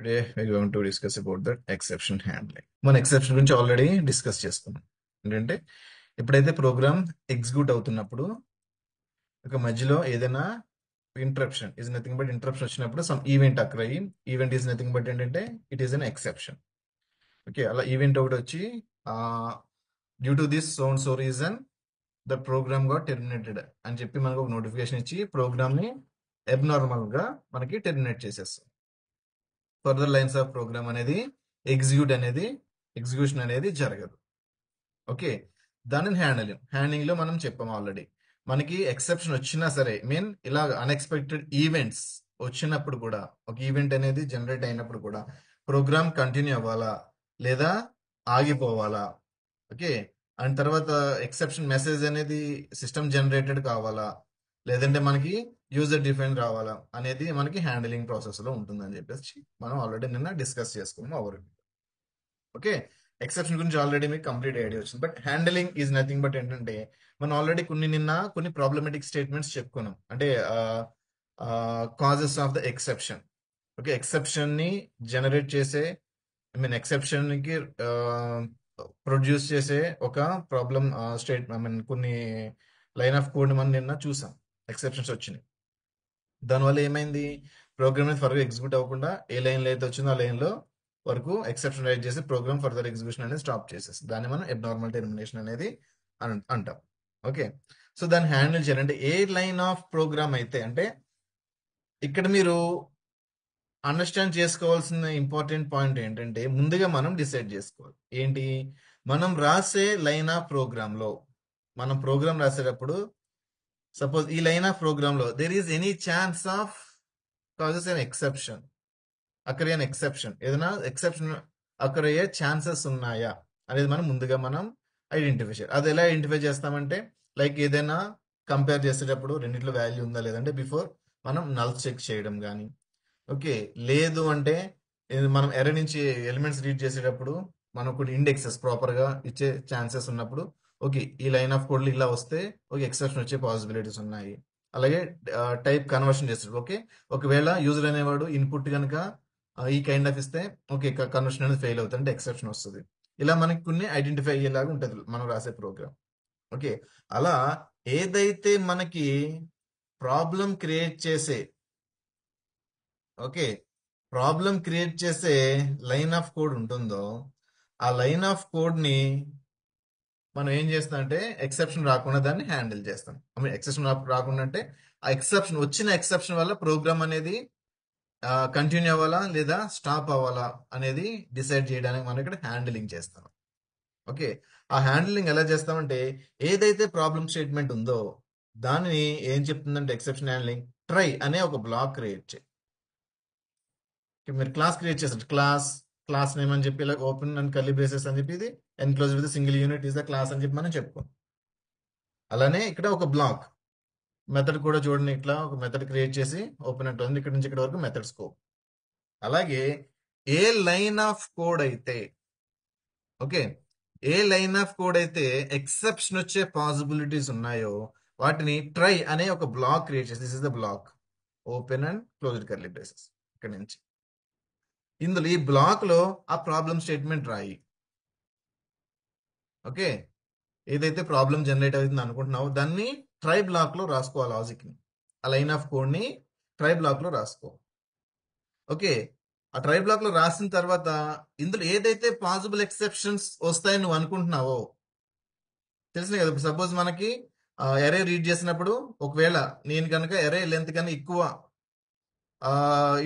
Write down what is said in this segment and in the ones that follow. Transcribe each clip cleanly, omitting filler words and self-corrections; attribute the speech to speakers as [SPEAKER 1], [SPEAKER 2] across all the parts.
[SPEAKER 1] Today we're going to discuss about the exception handling. మన exception గురించి already discuss చేసుకున్నాం. ఏంటంటే ఎప్పుడైతే ప్రోగ్రామ్ ఎగ్జిక్యూట్ అవుతున్నప్పుడు ఒక మధ్యలో ఏదైనా interruption is nothing but interruption వచ్చినప్పుడు సమ్ ఈవెంట్ అక్కర్ అయ్యి ఈవెంట్ ఈజ్ నథింగ్ బట్ ఏంటంటే it is an exception. Okay, అలా ఈవెంట్ ఒకటి వచ్చి due to this so and so reason the program గా టెర్మినేటెడ్ అని చెప్పి మనకు ఒక నోటిఫికేషన్ ఇచ్చి ప్రోగ్రామ్ ని అబ్నార్మల్ గా మనకి టెర్మినేట్ చేసేస్తాం. ఫర్దర్ లైన్స్ ఆఫ్ ప్రోగ్రామ్ అనేది ఎగ్జిక్యూషన్ అనేది జరగదు. ఓకే, దానిని హ్యాండ్లింగ్ లో మనం చెప్పాం ఆల్రెడీ. మనకి ఎక్సెప్షన్ వచ్చినా సరే ఇలా అన్ఎక్స్పెక్టెడ్ ఈవెంట్స్ వచ్చినప్పుడు కూడా ఒక ఈవెంట్ అనేది జనరేట్ అయినప్పుడు కూడా ప్రోగ్రామ్ కంటిన్యూ అవ్వాలా లేదా ఆగిపోవాలా. ఓకే, అండ్ తర్వాత ఎక్సెప్షన్ మెసేజ్ అనేది సిస్టమ్ జనరేటెడ్ కావాలా లేదంటే మనకి యూజర్ డిఫైన్ రావాలా అనేది మనకి హ్యాండ్లింగ్ ప్రాసెస్ లో ఉంటుందని చెప్పేసి మనం ఆల్రెడీ నిన్న డిస్కస్ చేసుకున్నాం ఓవర్. ఓకే, ఎక్సెప్షన్ గురించి ఆల్రెడీ మీకు కంప్లీట్ ఐడియా వచ్చింది. But handling is nothing but ఏంటంటే మనం ఆల్రెడీ కొన్ని ప్రాబ్లమెటిక్ స్టేట్మెంట్స్ చెప్పుకున్నాం. అంటే causes of the exception. Okay, exception ని జనరేట్ చేసే ఎక్సెప్షన్ కి ప్రొడ్యూస్ చేసే ఒక ప్రాబ్లం స్టేట్ కొన్ని లైన్ ఆఫ్ కోడ్ మనం నిన్న చూసాం. ఎక్సెప్షన్స్ వచ్చినాయి, దానివల్ల ఏమైంది, ప్రోగ్రామ్ అనేది ఫర్దర్ ఎగ్జిక్యూట్ అవ్వకుండా ఏ లైన్ లో అయితే వచ్చిందో ఆ లైన్ లో వరకు ఎక్సెప్షన్ రైట్ చేసి ప్రోగ్రామ్ ఫర్దర్ ఎగ్జిక్యూషన్ అనేది స్టాప్ చేసేసి దాన్ని మనం అబ్నార్మల్ టెర్మినేషన్ అనేది అంటాం. ఓకే, సో దాన్ని హ్యాండిల్ చేయాలంటే ఏ లైన్ ఆఫ్ ప్రోగ్రామ్ అయితే అంటే ఇక్కడ మీరు అండర్స్టాండ్ చేసుకోవాల్సిన ఇంపార్టెంట్ పాయింట్ ఏంటంటే ముందుగా మనం డిసైడ్ చేసుకోవాలి ఏంటి, మనం రాసే లైన్ ఆఫ్ ప్రోగ్రామ్ లో మనం ప్రోగ్రామ్ రాసేటప్పుడు సపోజ్ ఈ లైన్ ఆఫ్ ప్రోగ్రామ్ లో there is any chance of causes an exception, అక్కడ ఎక్సెప్షన్ ఏదైనా ఎక్సెప్షన్ అక్కడ అయ్యే ఛాన్సెస్ ఉన్నాయా అనేది మనం ఐడెంటిఫై చేయాలి. అది ఎలా ఐడెంటిఫై చేస్తామంటే లైక్ ఏదైనా కంపేర్ చేసేటప్పుడు రెండిట్లో వాల్యూ ఉందా లేదంటే బిఫోర్ మనం నల్ చెక్ చేయడం కానీ. ఓకే, లేదు అంటే మనం ఎర్ర నుంచి ఎలిమెంట్స్ రీడ్ చేసేటప్పుడు మనం కొన్ని ఇండెక్సెస్ ప్రాపర్ గా ఇచ్చే ఛాన్సెస్ ఉన్నప్పుడు ఓకే ఈ లైన్ ఆఫ్ కోడ్ ఇలా వస్తే ఓకే ఎక్సెప్షన్ వచ్చే పాసిబిలిటీస్ ఉన్నాయి. అలాగే టైప్ కన్వర్షన్ చేసేటప్పుడు ఓకే ఒకవేళ యూజర్ అనేవాడు ఇన్పుట్ కనుక ఈ కైండ్ ఆఫ్ ఇస్తే ఓకే కన్వర్షన్ అనేది ఫెయిల్ అవుతుంది అంటే ఎక్సెప్షన్ వస్తుంది. ఇలా మనకి కొన్ని ఐడెంటిఫై అయ్యేలాగా ఉంటుంది మనం రాసే ప్రోగ్రామ్. ఓకే, అలా ఏదైతే మనకి ప్రాబ్లం క్రియేట్ చేసే లైన్ ఆఫ్ కోడ్ ఉంటుందో ఆ లైన్ ఆఫ్ కోడ్ ని మనం ఏం చేస్తాం అంటే ఎక్సెప్షన్ రాకుండా దాన్ని హ్యాండిల్ చేస్తాం. ఎక్సెప్షన్ రాకుండా అంటే ఆ వచ్చిన ఎక్సెప్షన్ వల్ల ప్రోగ్రామ్ అనేది కంటిన్యూ అవ్వాలా లేదా స్టాప్ అవ్వాలా అనేది డిసైడ్ చేయడానికి మనం ఇక్కడ హ్యాండిలింగ్ చేస్తాం. ఓకే, ఆ హ్యాండిలింగ్ ఎలా చేస్తామంటే ఏదైతే ప్రాబ్లం స్టేట్మెంట్ ఉందో దానిని ఏం చెప్తుందంటే ఎక్సెప్షన్ హ్యాండ్లింగ్ ట్రై అనే ఒక బ్లాక్ క్రియేట్ చేయి. మీరు క్లాస్ క్రియేట్ చేస్తారు, క్లాస్ నేమ్ అని చెప్పి ఇలా ఓపెన్ అండ్ కర్లీ బ్రేసెస్ అని చెప్పి ఇది enclose with single unit is the class అని చెప్పి మనం చెప్పుకోం. అలానే ఇక్కడ ఒక బ్లాక్ మెథడ్ కూడా చూడండి, ఇట్లా ఒక మెథడ్ క్రియేట్ చేసి ఓపెన్ అంటుంది ఇక్కడ నుంచి ఇక్కడ వరకు మెథడ్ స్కోప్. అలాగే ఏ లైన్ ఆఫ్ కోడ్ అయితే ఎక్సెప్షన్ వచ్చే పాసిబిలిటీస్ ఉన్నాయో వాటిని ట్రై అనే ఒక బ్లాక్ క్రియేట్ చేసి this is the block open and closed curly braces. ఇక్కడ నుంచి ఇందులో ఈ బ్లాక్ లో ఆ ప్రాబ్లం స్టేట్మెంట్ రాయి. ఓకే, ఏదైతే ప్రాబ్లం జనరేట్ అవుతుంది అనుకుంటున్నావో దాన్ని ట్రై బ్లాక్ లో రాసుకో, ఆ లాజిక్ ని ఆ లైన్ ఆఫ్ కోడ్ ని ట్రై బ్లాక్ లో రాసుకో. ఓకే, ఆ ట్రై బ్లాక్ లో రాసిన తర్వాత ఇందులో ఏదైతే పాసిబుల్ ఎక్సెప్షన్స్ వస్తాయని నువ్వు అనుకుంటున్నావో తెలిసింది కదా. సపోజ్ మనకి ఎరే రీడ్ చేసినప్పుడు ఒకవేళ నేను కనుక ఎరే లెంత్ కన్నా ఎక్కువ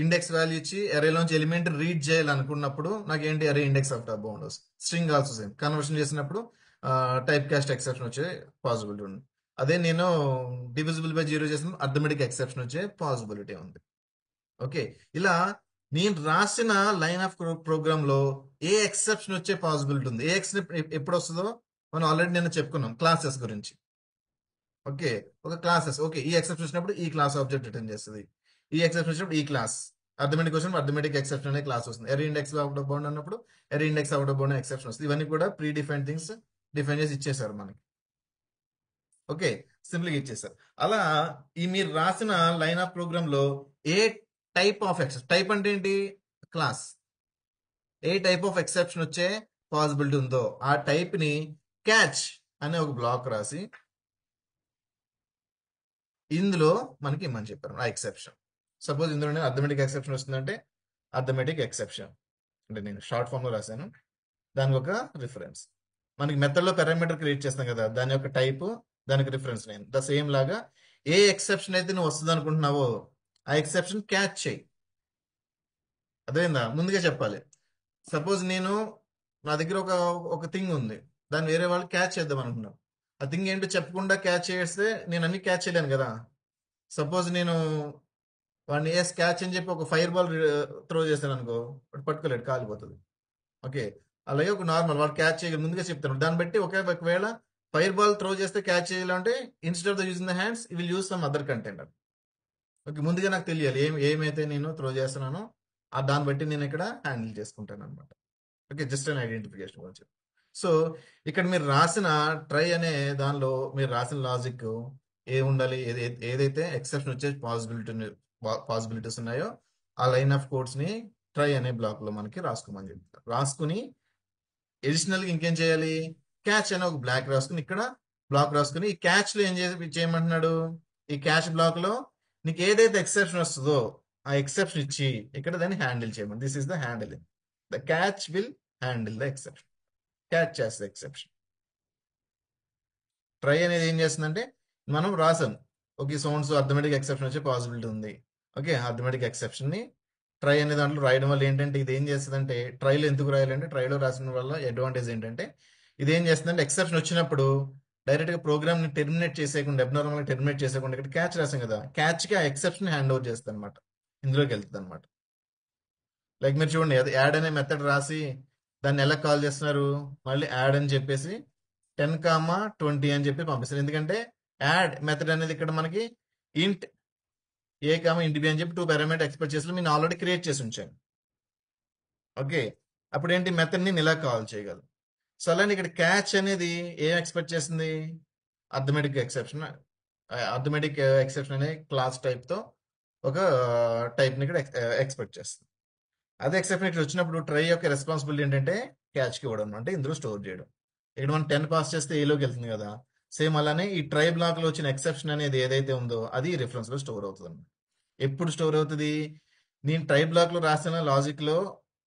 [SPEAKER 1] ఇండెక్స్ వాల్యూ ఇచ్చి ఎరేలోంచి ఎలిమెంట్ రీడ్ చేయాలనుకున్నప్పుడు నాకేంటి అరే ఇండెక్స్ ఆఫ్ టాప్ బౌండ్ వస్తుంది. స్ట్రింగ్ ఆల్సో సేమ్ కన్వర్షన్ చేసినప్పుడు టైప్ కాస్ట్ ఎక్సెప్షన్ వచ్చే పాసిబిలిటీ ఉంది. అదే నేను డివిజిబుల్ బై 0 చేసిన అర్థమెటిక్ ఎక్సెప్షన్ వచ్చే పాసిబిలిటీ ఉంది. ఓకే, ఇలా నేను రాసిన లైన్ ఆఫ్ ప్రోగ్రామ్ లో ఏ ఎక్సెప్షన్ వచ్చే పాసిబిలిటీ ఉంది, ఏ ఎక్సెప్షన్ ఎప్పుడు వస్తుందో మనం ఆల్రెడీ నేను చెప్పుకున్నాం క్లాసెస్ గురించి. ఓకే, ఒక క్లాసెస్ ఓకే ఈ ఎక్సెప్షన్ వచ్చినప్పుడు ఈ క్లాస్ ఆబ్జెక్ట్ రిటర్న్ చేస్తుంది, ఈ ఎక్సెప్షన్ వచ్చినప్పుడు ఈ క్లాస్ అర్థమెటిక్ వచ్చినప్పుడు అర్థమెటిక్ ఎక్సెప్షన్ అనే క్లాస్ వస్తుంది. Array index out of bound అన్నప్పుడు array index out of bound exception వస్తుంది. ఇవన్నీ కూడా ప్రీ డిఫైన్ థింగ్స్ డిఫైన్ చేసి ఇచ్చేసారు మనకి. ఓకే, సింపుల్ గా ఇచ్చేసారు. అలా ఈ మీరు రాసిన లైన్ ఆఫ్ ప్రోగ్రామ్ లో ఏ టైప్ ఆఫ్ ఎక్సెప్షన్, టైప్ అంటే ఏంటి, class A type of exception వచ్చే పాసిబిలిటీ ఉందో ఆ టైప్ ని క్యాచ్ అనే ఒక బ్లాక్ రాసి ఇందులో మనకి ఇమ్మని చెప్పారు ఆ ఎక్సెప్షన్. సపోజ్ ఇందులో అర్థమెటిక్ ఎక్సెప్షన్ వస్తుందంటే అర్థమెటిక్ ఎక్సెప్షన్ అంటే నేను షార్ట్ ఫామ్ లో రాశాను, దానికి ఒక రిఫరెన్స్. మనకి మెథడ్ లో పారామీటర్ క్రియేట్ చేస్తాం కదా, దాని యొక్క టైప్, దానికి రిఫరెన్స్ నేమ్. ద సేమ్ లాగా ఏ ఎక్సెప్షన్ అయితే నువ్వు వస్తుంది అనుకుంటున్నావో ఆ ఎక్సెప్షన్ క్యాచ్ చేయి. అదేందా ముందుగా చెప్పాలి. సపోజ్ నేను నా దగ్గర ఒక ఒక థింగ్ ఉంది, దాన్ని వేరే వాళ్ళు క్యాచ్ చేద్దాం అనుకున్నాం. ఆ థింగ్ ఏంటో చెప్పకుండా క్యాచ్ చేస్తే నేను అన్ని క్యాచ్ చేయలేను కదా. సపోజ్ నేను వాడిని ఏ క్యాచ్ అని చెప్పి ఒక ఫైర్ బాల్ త్రో చేశాను అనుకో, వాడు పట్టుకోలేడు, కాలిపోతుంది. ఓకే, అలాగే ఒక నార్మల్ వాడు క్యాచ్ చేయగలి ముందుగా చెప్తాను. దాన్ని బట్టి ఒకవేళ ఫైర్ బాల్ త్రో చేస్తే క్యాచ్ చేయాలంటే instead of the using the hands we will use some other content. Okay, ముందుగా నాకు తెలియాలి ఏమైతే నేను త్రో చేస్తున్నానో దాన్ని బట్టి నేను ఇక్కడ హ్యాండిల్ చేసుకుంటాను అనమాట. ఓకే, జస్ట్ అన్ ఐడెంటిఫికేషన్ గురించి. సో ఇక్కడ మీరు రాసిన ట్రై అనే దానిలో మీరు రాసిన లాజిక్ ఏ ఉండాలి, ఏదైతే ఎక్సెప్షన్ వచ్చే పాసిబిలిటీస్ ఉన్నాయో ఆ లైన్ ఆఫ్ కోడ్స్ ని ట్రై అనే బ్లాక్ లో మనకి రాసుకోమని చెప్తారు. రాసుకుని అడిషనల్ గా ఇంకేం చేయాలి, క్యాచ్ అనే ఒక బ్లాక్ రాసుకుని ఇక్కడ బ్లాక్ రాసుకుని ఈ క్యాచ్ లో ఏం చేయమంటున్నాడు, ఈ క్యాచ్ బ్లాక్ లో నీకు ఏదైతే ఎక్సెప్షన్ వస్తుందో ఆ ఎక్సెప్షన్ ఇచ్చి ఇక్కడ దాన్ని హ్యాండిల్ చేయమని. This is the handling. The catch will handle the exception. Catch చేస్తుంది ఎక్సెప్షన్. ట్రై అనేది ఏం చేస్తుందంటే మనం రాసాం ఓకే సౌండ్స్ అర్థమెటిక్ ఎక్సెప్షన్ వచ్చే పాసిబిలిటీ ఉంది. ఓకే, అర్థమెటిక్ ఎక్సెప్షన్ ని ట్రై అనే దాంట్లో రాయడం వల్ల ఏంటంటే ఇది ఏం చేస్తుందంటే, ట్రైలో ఎందుకు రాయాలంటే ట్రైలో రాసిన వల్ల అడ్వాంటేజ్ ఏంటంటే ఇది ఏం చేస్తుందంటే ఎక్సెప్షన్ వచ్చినప్పుడు డైరెక్ట్ గా ప్రోగ్రామ్ ని టెర్మినేట్ చేసేయకుండా, అబ్నార్మల్ గా టెర్మినేట్ చేసేయకుండా ఇక్కడ క్యాచ్ రాసాం కదా, క్యాచ్ కి ఆ ఎక్సెప్షన్ హ్యాండ్ ఓవర్ చేస్తుంది అనమాట, ఇందులోకి వెళ్తుంది అనమాట. లైక్ మీరు చూడండి, అది యాడ్ అనే మెథడ్ రాసి దాన్ని ఎలా కాల్ చేస్తున్నారు, మళ్ళీ యాడ్ అని చెప్పేసి 10, 20 అని చెప్పి పంపిస్తారు. ఎందుకంటే యాడ్ మెథడ్ అనేది ఇక్కడ మనకి ఇంట్ ఇంట్ బి అని చెప్పి 2 పారామీటర్ ఎక్స్పెక్ట్ చేసి నేను ఆల్రెడీ క్రియేట్ చేసి ఉంచాను. ఓకే, అప్పుడు ఏంటి మెథడ్ ని ఇలా కాల్ చేయగలరు. సో అలానే ఇక్కడ క్యాచ్ అనేది ఏం ఎక్స్పెక్ట్ చేస్తుంది, అర్థమెటిక్ ఎక్సెప్షన్. అర్థమెటిక్ ఎక్సెప్షన్ అనే క్లాస్ టైప్ తో ఒక టైప్ ని ఇక్కడ ఎక్స్పెక్ట్ చేస్తుంది. అదే ఎక్సెప్షన్ ఇక్కడ వచ్చినప్పుడు ట్రై యొక్క రెస్పాన్సిబిలిటీ ఏంటంటే క్యాచ్కి ఇవ్వడం, అంటే ఇందులో స్టోర్ చేయడం. ఇక్కడ మనం 10 పాస్ చేస్తే ఏలోకి వెళ్తుంది కదా, సేమ్ అలానే ఈ ట్రై బ్లాక్ లో వచ్చిన ఎక్సెప్షన్ అనేది ఏదైతే ఉందో అది రిఫరెన్స్ లో స్టోర్ అవుతుంది. ఎప్పుడు స్టోర్ అవుతుంది, నేను ట్రై బ్లాక్ లో రాసిన లాజిక్ లో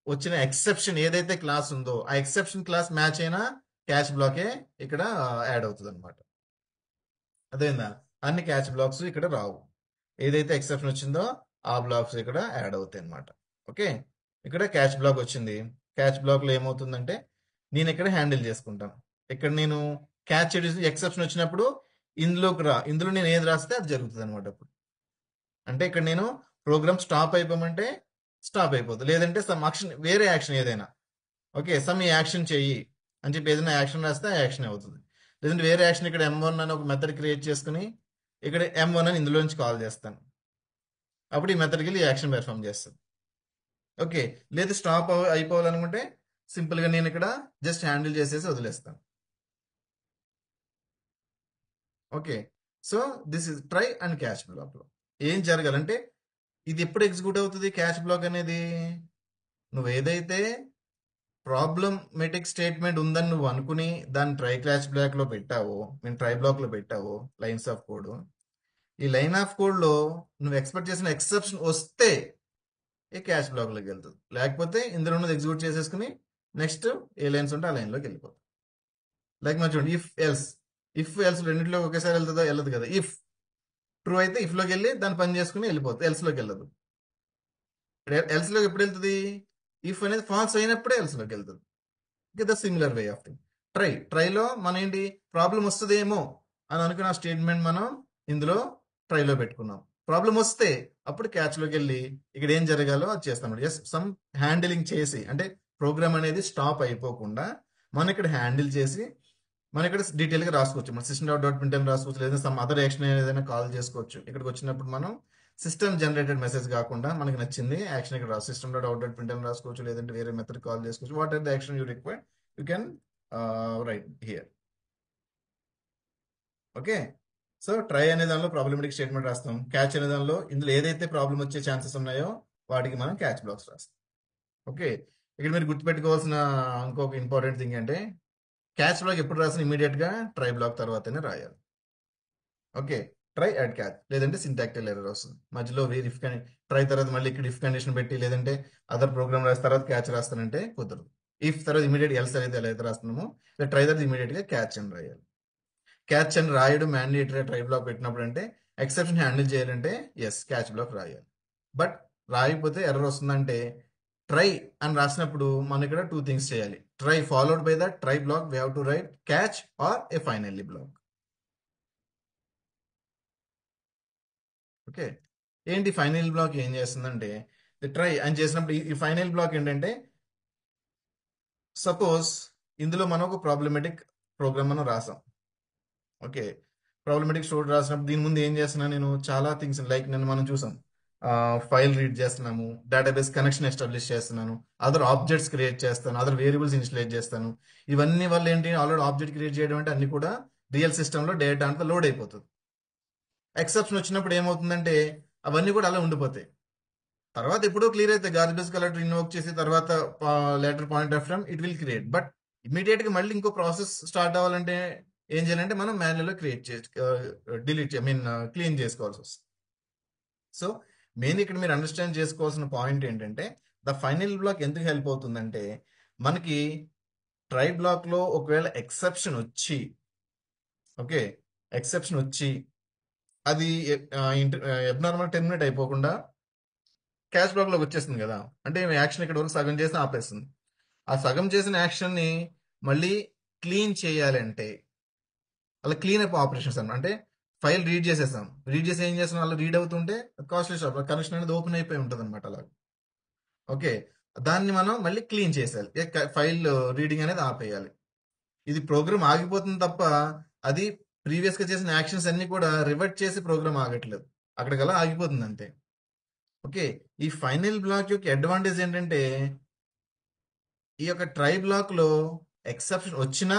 [SPEAKER 1] వచ్చిన ఎక్సెప్షన్ ఏదైతే క్లాస్ ఉందో ఆ ఎక్సెప్షన్ క్లాస్ మ్యాచ్ అయినా క్యాచ్ బ్లాకే ఇక్కడ యాడ్ అవుతుంది అనమాట. అదేందా, అన్ని క్యాచ్ బ్లాక్స్ ఇక్కడ రావు, ఏదైతే ఎక్సెప్షన్ వచ్చిందో ఆ బ్లాక్స్ ఇక్కడ యాడ్ అవుతాయి అనమాట. ఓకే, ఇక్కడ క్యాచ్ బ్లాక్ వచ్చింది. క్యాచ్ బ్లాక్ లో ఏమవుతుందంటే నేను ఇక్కడ హ్యాండిల్ చేసుకుంటాను. ఇక్కడ నేను క్యాచ్ ఎక్సెప్షన్ వచ్చినప్పుడు ఇందులో నేను ఏది రాస్తే అది జరుగుతుంది అనమాట. అప్పుడు అంటే ఇక్కడ నేను ప్రోగ్రామ్ స్టాప్ అయిపోమంటే స్టాప్ అయిపోతుంది, లేదంటే సమ్ యాక్షన్, వేరే యాక్షన్ ఏదైనా, ఓకే సమ్ యాక్షన్ చెయ్యి అని చెప్పి ఏదైనా యాక్షన్ రాస్తే ఆ యాక్షన్ అవుతుంది. లేదంటే వేరే యాక్షన్ ఇక్కడ M1 అని ఒక మెథడ్ క్రియేట్ చేసుకుని ఇక్కడ M1 అని ఇందులో నుంచి కాల్ చేస్తాను, అప్పుడు ఈ మెథడ్కి వెళ్ళి యాక్షన్ పెర్ఫామ్ చేస్తుంది. ఓకే, లేదు స్టాప్ అయిపోవాలనుకుంటే సింపుల్ గా నేను ఇక్కడ జస్ట్ హ్యాండిల్ చేసేసి వదిలేస్తాను. Okay, so this is try and catch block లో ఏం జరగాలంటే ఇది ఎప్పుడు ఎగ్జిక్యూట్ అవుతుంది క్యాచ్ బ్లాక్ అనేది, నువ్వు ఏదైతే ప్రాబ్లమేటిక్ స్టేట్మెంట్ ఉందని నువ్వు అనుకుని దాన్ని ట్రై క్యాచ్ బ్లాక్ లో పెట్టావో, నేను ట్రై బ్లాక్ లో పెట్టావో లైన్స్ ఆఫ్ కోడ్, ఈ లైన్ ఆఫ్ కోడ్ లో నువ్వు ఎక్స్పెక్ట్ చేసిన ఎక్సెప్షన్ వస్తే ఈ క్యాచ్ బ్లాక్ లోకి వెళ్తుంది, లేకపోతే ఇందులో ఉన్నది ఎగ్జిక్యూట్ చేసేసుకుని నెక్స్ట్ ఏ లైన్స్ ఉంటే ఆ లైన్ లోకి వెళ్ళిపోతుంది. లైక్ మనం చూడండి, ఇఫ్ ఎల్స్ రెండింటిలో ఒకేసారి వెళ్తుందో వెళ్ళదు కదా. ఇఫ్ ట్రూ అయితే ఇఫ్ లోకి వెళ్ళి దాన్ని పని చేసుకుని వెళ్ళిపోతుంది, ఎల్స్ లోకి వెళ్ళదు. ఎల్స్ లోకి ఎప్పుడు వెళ్తుంది, ఇఫ్ అనేది ఫాల్స్ అయినప్పుడే ఎల్స్ లోకి వెళ్తుంది. The similar way of thing. ట్రైలో మనం ఏంటి ప్రాబ్లం వస్తుందేమో అని అనుకున్న ఆ స్టేట్మెంట్ మనం ఇందులో ట్రైలో పెట్టుకున్నాం. ప్రాబ్లం వస్తే అప్పుడు క్యాచ్ లోకి వెళ్ళి ఇక్కడ ఏం జరగాలో అది చేస్తాం. ఎస్ సమ్ హ్యాండిలింగ్ చేసి, అంటే ప్రోగ్రామ్ అనేది స్టాప్ అయిపోకుండా మనం ఇక్కడ హ్యాండిల్ చేసి మనం ఇక్కడ డీటెయిల్ గా రాసుకోవచ్చు. మన సిస్టమ్ డాట్ ప్రింట్ రాసుకోవచ్చు, లేదా సమ్ అదర్ యాక్షన్ ఏదైనా కాల్ చేసుకోవచ్చు. ఇక్కడికి వచ్చినప్పుడు మనం సిస్టమ్ జనరేటెడ్ మెసేజ్ కాకుండా మనకి నచ్చింది యాక్షన్ ఇక్కడ సిస్టమ్ డాట్ ప్రింట్ రాసుకోవచ్చు, లేదంటే వేరే మెథడ్ కాల్ చేసుకోవచ్చు. What are the action you required you can write here. Okay, so try అనే దానిలో ప్రాబ్లమేటిక్ స్టేట్మెంట్ రాస్తాం, క్యాచ్ అనే దానిలో ఇందులో ఏదైతే ప్రాబ్లం వచ్చే ఛాన్సెస్ ఉన్నాయో వాటికి మనం క్యాచ్ బ్లాక్స్ రాస్తాం. ఓకే. ఇక్కడ మీరు గుర్తుపెట్టుకోవాల్సిన ఇంకొక ఇంపార్టెంట్ థింగ్ అంటే క్యాచ్ బ్లాక్ ఎప్పుడు రాసిన ఇమీడియట్ గా ట్రై బ్లాక్ తర్వాతనే రాయాలి. ఓకే. ట్రై అడ్ క్యాచ్ లేదంటే సింటాక్టికల్ ఎర్రర్ వస్తుంది. మధ్యలో వేరే ఇఫ్ ట్రై తర్వాత మళ్ళీ ఇక్కడ ఇఫ్ కండిషన్ పెట్టి లేదంటే అదర్ ప్రోగ్రామ్ రాసిన తర్వాత క్యాచ్ రాస్తానంటే కుదరదు. ఇఫ్ తర్వాత ఇమీడియట్ ఎల్స్ అయితే ఎలా అయితే రాస్తున్నామో ట్రై తర్వాత ఇమీడియట్ గా క్యాచ్ అని రాయాలి. క్యాచ్ అని రాయడం మ్యాండేటరీ ట్రై బ్లాక్ పెట్టినప్పుడు అంటే ఎక్సెప్షన్ హ్యాండిల్ చేయాలంటే ఎస్ క్యాచ్ బ్లాక్ రాయాలి. బట్ రాయకపోతే ఎర్రర్ వస్తుందంటే ట్రై అని రాసినప్పుడు మనం ఇక్కడ 2 థింగ్స్ చేయాలి. Try followed by the try block we have to write catch or a finally block. Okay. ఏంటి ఫైనల్ బ్లాక్ ఏం చేస్తుందంటే ట్రై అని చేసినప్పుడు ఈ ఫైనల్ బ్లాక్ ఏంటంటే సపోజ్ ఇందులో మనం ఒక ప్రాబ్లమేటిక్ ప్రోగ్రామ్ మనం రాసాం. ఓకే. ప్రాబ్లమేటిక్ స్టోర్ రాసినప్పుడు దీని ముందు ఏం చేస్తున్నాను నేను చాలా థింగ్స్ లైక్ నేను మనం చూసాం ఫైల్ రీడ్ చేస్తున్నాము, డేటాబేస్ కనెక్షన్ ఎస్టాబ్లిష్ చేస్తున్నాను, అదర్ ఆబ్జెక్ట్స్ క్రియేట్ చేస్తాను, అదర్ వేరియబుల్స్ ఇన్స్టలేట్ చేస్తాను. ఇవన్నీ వల్ల ఏంటి ఆల్రెడీ ఆబ్జెక్ట్ క్రియేట్ చేయడం అంటే అన్ని కూడా రియల్ సిస్టంలో డేటా అంతా లోడ్ అయిపోతుంది. ఎక్సెప్షన్ వచ్చినప్పుడు ఏమవుతుందంటే అవన్నీ కూడా అలా ఉండిపోతాయి. తర్వాత ఎప్పుడో క్లియర్ అయితే గార్బేజ్ కలెక్టర్ ఇన్వోక్ చేసి తర్వాత letter point of time it will create. But immediate గా మళ్ళీ ఇంకో ప్రాసెస్ స్టార్ట్ అవ్వాలంటే ఏం చేయాలంటే మనం మాన్యువల్ క్రియేట్ చేసి డిలీట్ ఐ మీన్ క్లీన్ చేసుకోవాల్సి వస్తుంది. సో మెయిన్ ఇక్కడ మీరు అండర్స్టాండ్ చేసుకోవాల్సిన పాయింట్ ఏంటంటే ద ఫైనల్ బ్లాక్ ఎందుకు హెల్ప్ అవుతుందంటే మనకి ట్రై బ్లాక్ లో ఒకవేళ ఎక్సెప్షన్ వచ్చి ఓకే ఎక్సెప్షన్ వచ్చి అది అబ్నార్మల్ టెర్మినేట్ అయిపోకుండా క్యాష్ బ్లాక్ లోకి వచ్చేస్తుంది కదా, అంటే యాక్షన్ ఇక్కడ వరకు సగం చేసి ఆపేస్తుంది. ఆ సగం చేసిన యాక్షన్ ని మళ్ళీ క్లీన్ చేయాలంటే అలా క్లీన్ అప్ ఆపరేషన్స్ అన్నమాట. అంటే ఫైల్ రీడ్ చేసేసాం, రీడ్ చేసి ఏం చేస్తాం అలా రీడ్ అవుతుంటే కాస్ట్లీ షాప్ కనెక్షన్ అనేది ఓపెన్ అయిపోయి ఉంటుంది అనమాట అలా. ఓకే. దాన్ని మనం మళ్ళీ క్లీన్ చేసేయాలి, ఫైల్ రీడింగ్ అనేది ఆపేయాలి. ఇది ప్రోగ్రామ్ ఆగిపోతుంది తప్ప అది ప్రీవియస్ గా చేసిన యాక్షన్స్ అన్ని కూడా రివర్ట్ చేసి ప్రోగ్రామ్ ఆగట్లేదు, అక్కడికల్లా ఆగిపోతుంది అంతే. ఓకే. ఈ ఫైనల్ బ్లాక్ యొక్క అడ్వాంటేజ్ ఏంటంటే ఈ యొక్క ట్రై బ్లాక్ లో ఎక్సెప్షన్ వచ్చినా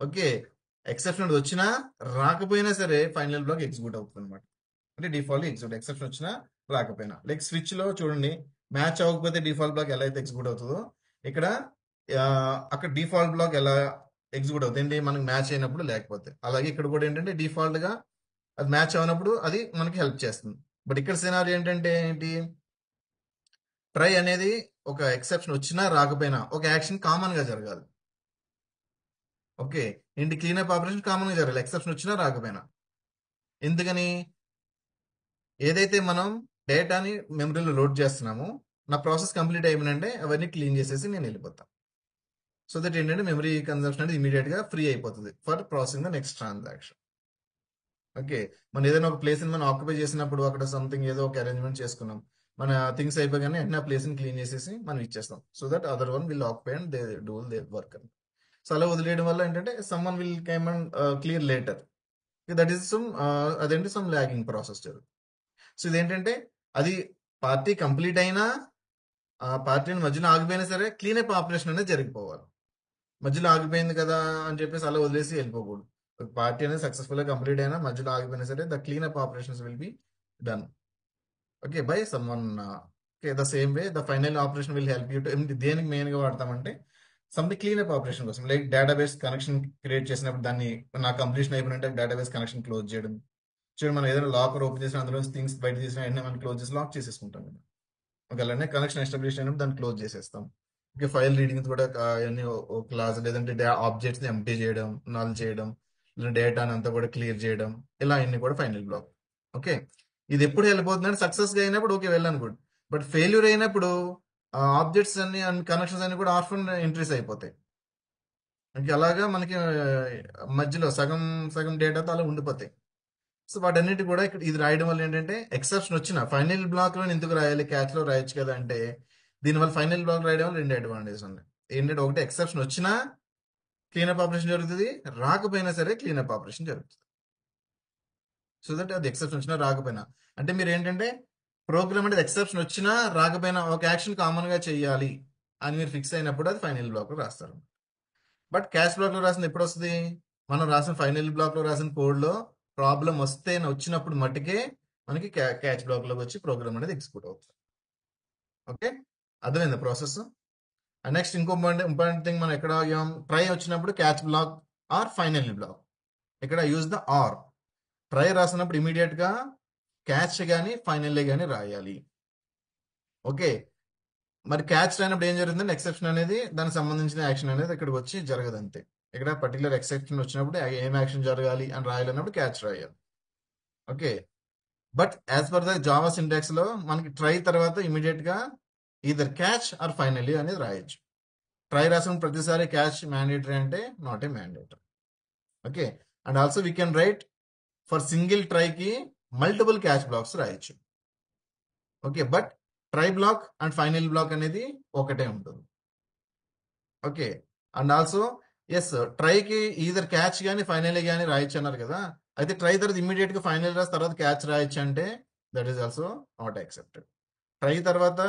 [SPEAKER 1] ఓకే ఎక్సెప్షన్ వచ్చినా రాకపోయినా సరే ఫైనల్ బ్లాక్ ఎగ్జిక్యూట్ అవుతుంది అనమాట. అంటే డిఫాల్ట్ ఎగ్జిక్యూట్ ఎక్సెప్షన్ వచ్చినా రాకపోయినా లైక్ స్విచ్ లో చూడండి మ్యాచ్ అవ్వకపోతే డిఫాల్ట్ బ్లాక్ ఎలా అయితే ఎగ్జిక్యూట్ అవుతుందో ఇక్కడ అక్కడ డిఫాల్ట్ బ్లాక్ ఎలా ఎగ్జిక్యూట్ అవుతుంది ఏంటి మనకి మ్యాచ్ అయినప్పుడు లేకపోతే, అలాగే ఇక్కడ కూడా ఏంటంటే డిఫాల్ట్ గా అది మ్యాచ్ అయినప్పుడు అది మనకి హెల్ప్ చేస్తుంది. బట్ ఇక్కడ సినారీ ఏంటంటే ఏంటి ట్రై అనేది ఒక ఎక్సెప్షన్ వచ్చినా రాకపోయినా ఒక యాక్షన్ కామన్ గా జరగాలి. ఓకే. ఏంటి క్లీనప్ ఆపరేషన్ కామన్ గా జరగాలి ఎక్సెప్షన్ వచ్చినా రాకపోయినా. ఎందుకని ఏదైతే మనం డేటాని మెమరీలో లోడ్ చేస్తున్నామో నా ప్రాసెస్ కంప్లీట్ అయిపోయిందంటే అవన్నీ క్లీన్ చేసేసి నేను వెళ్ళిపోతాను. సో దట్ ఏంటంటే మెమరీ కన్సంప్షన్ అనేది ఇమీడియట్ గా ఫ్రీ అయిపోతుంది for processing the next transaction. Okay. మనం ఏదైనా ఒక ప్లేస్ ని మనం ఆక్యుపై చేసినప్పుడు అక్కడ సంథింగ్ ఏదో ఒక అరేంజ్మెంట్ చేసుకున్నాం, మన థింగ్స్ అయిపోగానే వెంటనే ఆ ప్లేస్ ని క్లీన్ చేసేసి మనం ఇచ్చేస్తాం. So that other one will occupy and they do they work అని. సో అలా వదిలేయడం వల్ల ఏంటంటే some one will come and clear later. That is some అదేంటి సమ్ లాగింగ్ ప్రాసెస్ జరుగుతుంది. సో ఇదేంటంటే అది పార్టీ కంప్లీట్ అయినా ఆ పార్టీని మధ్యలో ఆగిపోయినా సరే క్లీనప్ ఆపరేషన్ అనేది జరిగిపోవాలి. మధ్యలో ఆగిపోయింది కదా అని చెప్పేసి అలా వదిలేసి వెళ్ళిపోకూడదు. పార్టీ అనేది సక్సెస్ఫుల్ గా కంప్లీట్ అయినా మధ్యలో ఆగిపోయినా సరే the cleanup operations will be done okay by some one. Okay the same way the final operation will help you to దేనికి మెయిన్ గా వాడతామంటే సంథింగ్ క్లీనప్ ఆపరేషన్ కోసం లైక్ డేటాబేస్ కనెక్షన్ క్రియేట్ చేసినప్పుడు దాన్ని నా కంప్లీషన్ అయిపోయినట్టే డేటాబేస్ కనెక్షన్ క్లోజ్ చేయడం. చూడండి మనం ఏదైనా లాకర్ ఓపెన్ చేసిన అందులో థింగ్స్ బయట తీసిన వెంటనే మనం క్లోజ్ చేసి లాక్ చేసేసుకుంటాం కదా. ఒకవేళ కనెక్షన్ ఎస్టాబ్లిష్ అయినప్పుడు దాన్ని క్లోజ్ చేసేస్తాం. ఓకే. ఫైల్ రీడింగ్ కూడా అన్ని క్లాస్ లేదంటే ఆబ్జెక్ట్స్ ని ఎంప్టీ చేయడం, నల్ చేయడం, డేటాని అంతా కూడా క్లియర్ చేయడం, ఇలా అన్ని కూడా ఫైనల్ బ్లాక్. ఓకే. ఇది ఎప్పుడు వెళ్ళిపోతుందంటే సక్సెస్ గా అయినప్పుడు ఓకే వెళ్ళాను గుడ్, బట్ ఫెయిల్యూర్ అయినప్పుడు ఆబ్జెక్ట్స్ అన్ని కనెక్షన్స్ అన్ని కూడా ఆర్ఫన్ ఎంట్రీస్ అయిపోతాయి. ఇంక అలాగా మనకి మధ్యలో సగం సగం డేటాతో అలా ఉండిపోతాయి. సో వాటన్నిటి కూడా ఇక్కడ ఇది రాయడం వల్ల ఏంటంటే ఎక్సెప్షన్ వచ్చిన ఫైనల్ బ్లాక్ లో ఎందుకు రాయాలి క్యాచ్ లో రాయొచ్చు కదా అంటే దీనివల్ల ఫైనల్ బ్లాక్ రాయడం వల్ల 2 అడ్వాంటేజ్ ఉన్నాయి. ఏంటంటే ఒకటి ఎక్సెప్షన్ వచ్చినా క్లీనప్ ఆపరేషన్ జరుగుతుంది, రాకపోయినా సరే క్లీనప్ ఆపరేషన్ జరుగుతుంది. సో దట్ అది ఎక్సెప్షన్ వచ్చినా రాకపోయినా అంటే మీరు ఏంటంటే ప్రోగ్రామ్ అనేది ఎక్సెప్షన్ వచ్చినా రాకపోయినా ఒక యాక్షన్ కామన్ గా చేయాలి అని మీరు ఫిక్స్ అయినప్పుడు అది ఫైనల్ బ్లాక్ లో రాస్తారు. బట్ క్యాష్ బ్లాక్ లో రాసింది ఎప్పుడు వస్తుంది, మనం రాసిన ఫైనల్ బ్లాక్ లో రాసిన కోడ్ లో ప్రాబ్లం వచ్చినప్పుడు మట్టుకే మనకి క్యాచ్ బ్లాక్ లోకి వచ్చి ప్రోగ్రామ్ అనేది ఎగ్జిక్యూట్ అవుతుంది. ఓకే. అర్థమైందా ప్రాసెస్? అండ్ నెక్స్ట్ ఇంకో ఇంపార్టెంట్ థింగ్, మనం ఎక్కడ ఆగాం? ట్రై వచ్చినప్పుడు catch block or final block. ఇక్కడ యూజ్ ద ఆర్. ట్రై రాసినప్పుడు ఇమీడియట్ గా క్యాచ్ కానీ ఫైనల్ కానీ రాయాలి. ఓకే, మరి క్యాచ్ రాయినప్పుడు ఏం జరుగుతుందంటే ఎక్సెప్షన్ అనేది దానికి సంబంధించిన యాక్షన్ అనేది ఇక్కడికి వచ్చి జరగదు అంతే. ఇక్కడ పర్టికులర్ ఎక్సెప్షన్ వచ్చినప్పుడు ఏం యాక్షన్ జరగాలి అని రాయాలన్నప్పుడు క్యాచ్ రాయాలి. Okay, but as per the Java syntax లో మనకి ట్రై తర్వాత ఇమీడియట్ గా ఈదర్ క్యాచ్ ఆర్ ఫైనలీ అనేది రాయొచ్చు. ట్రై రాసిన ప్రతిసారి క్యాచ్ మ్యాండేటరీ అంటే not a mandatory. Okay, and also we can write for single ట్రైకి మల్టిపుల్ క్యాచ్ బ్లాక్స్ రాయొచ్చు. Okay, but try block and final block అనేది ఒకటే ఉంటుంది. ఓకే, అండ్ ఆల్సో ఎస్, ట్రైకి ఈదర్ క్యాచ్ కానీ ఫైనల్ కానీ రాయొచ్చు అన్నారు కదా. అయితే ట్రై తర్వాత ఇమీడియట్ గా ఫైనల్ రాసి తర్వాత క్యాచ్ రాయొచ్చు అంటే that is also not accepted. Try తర్వాత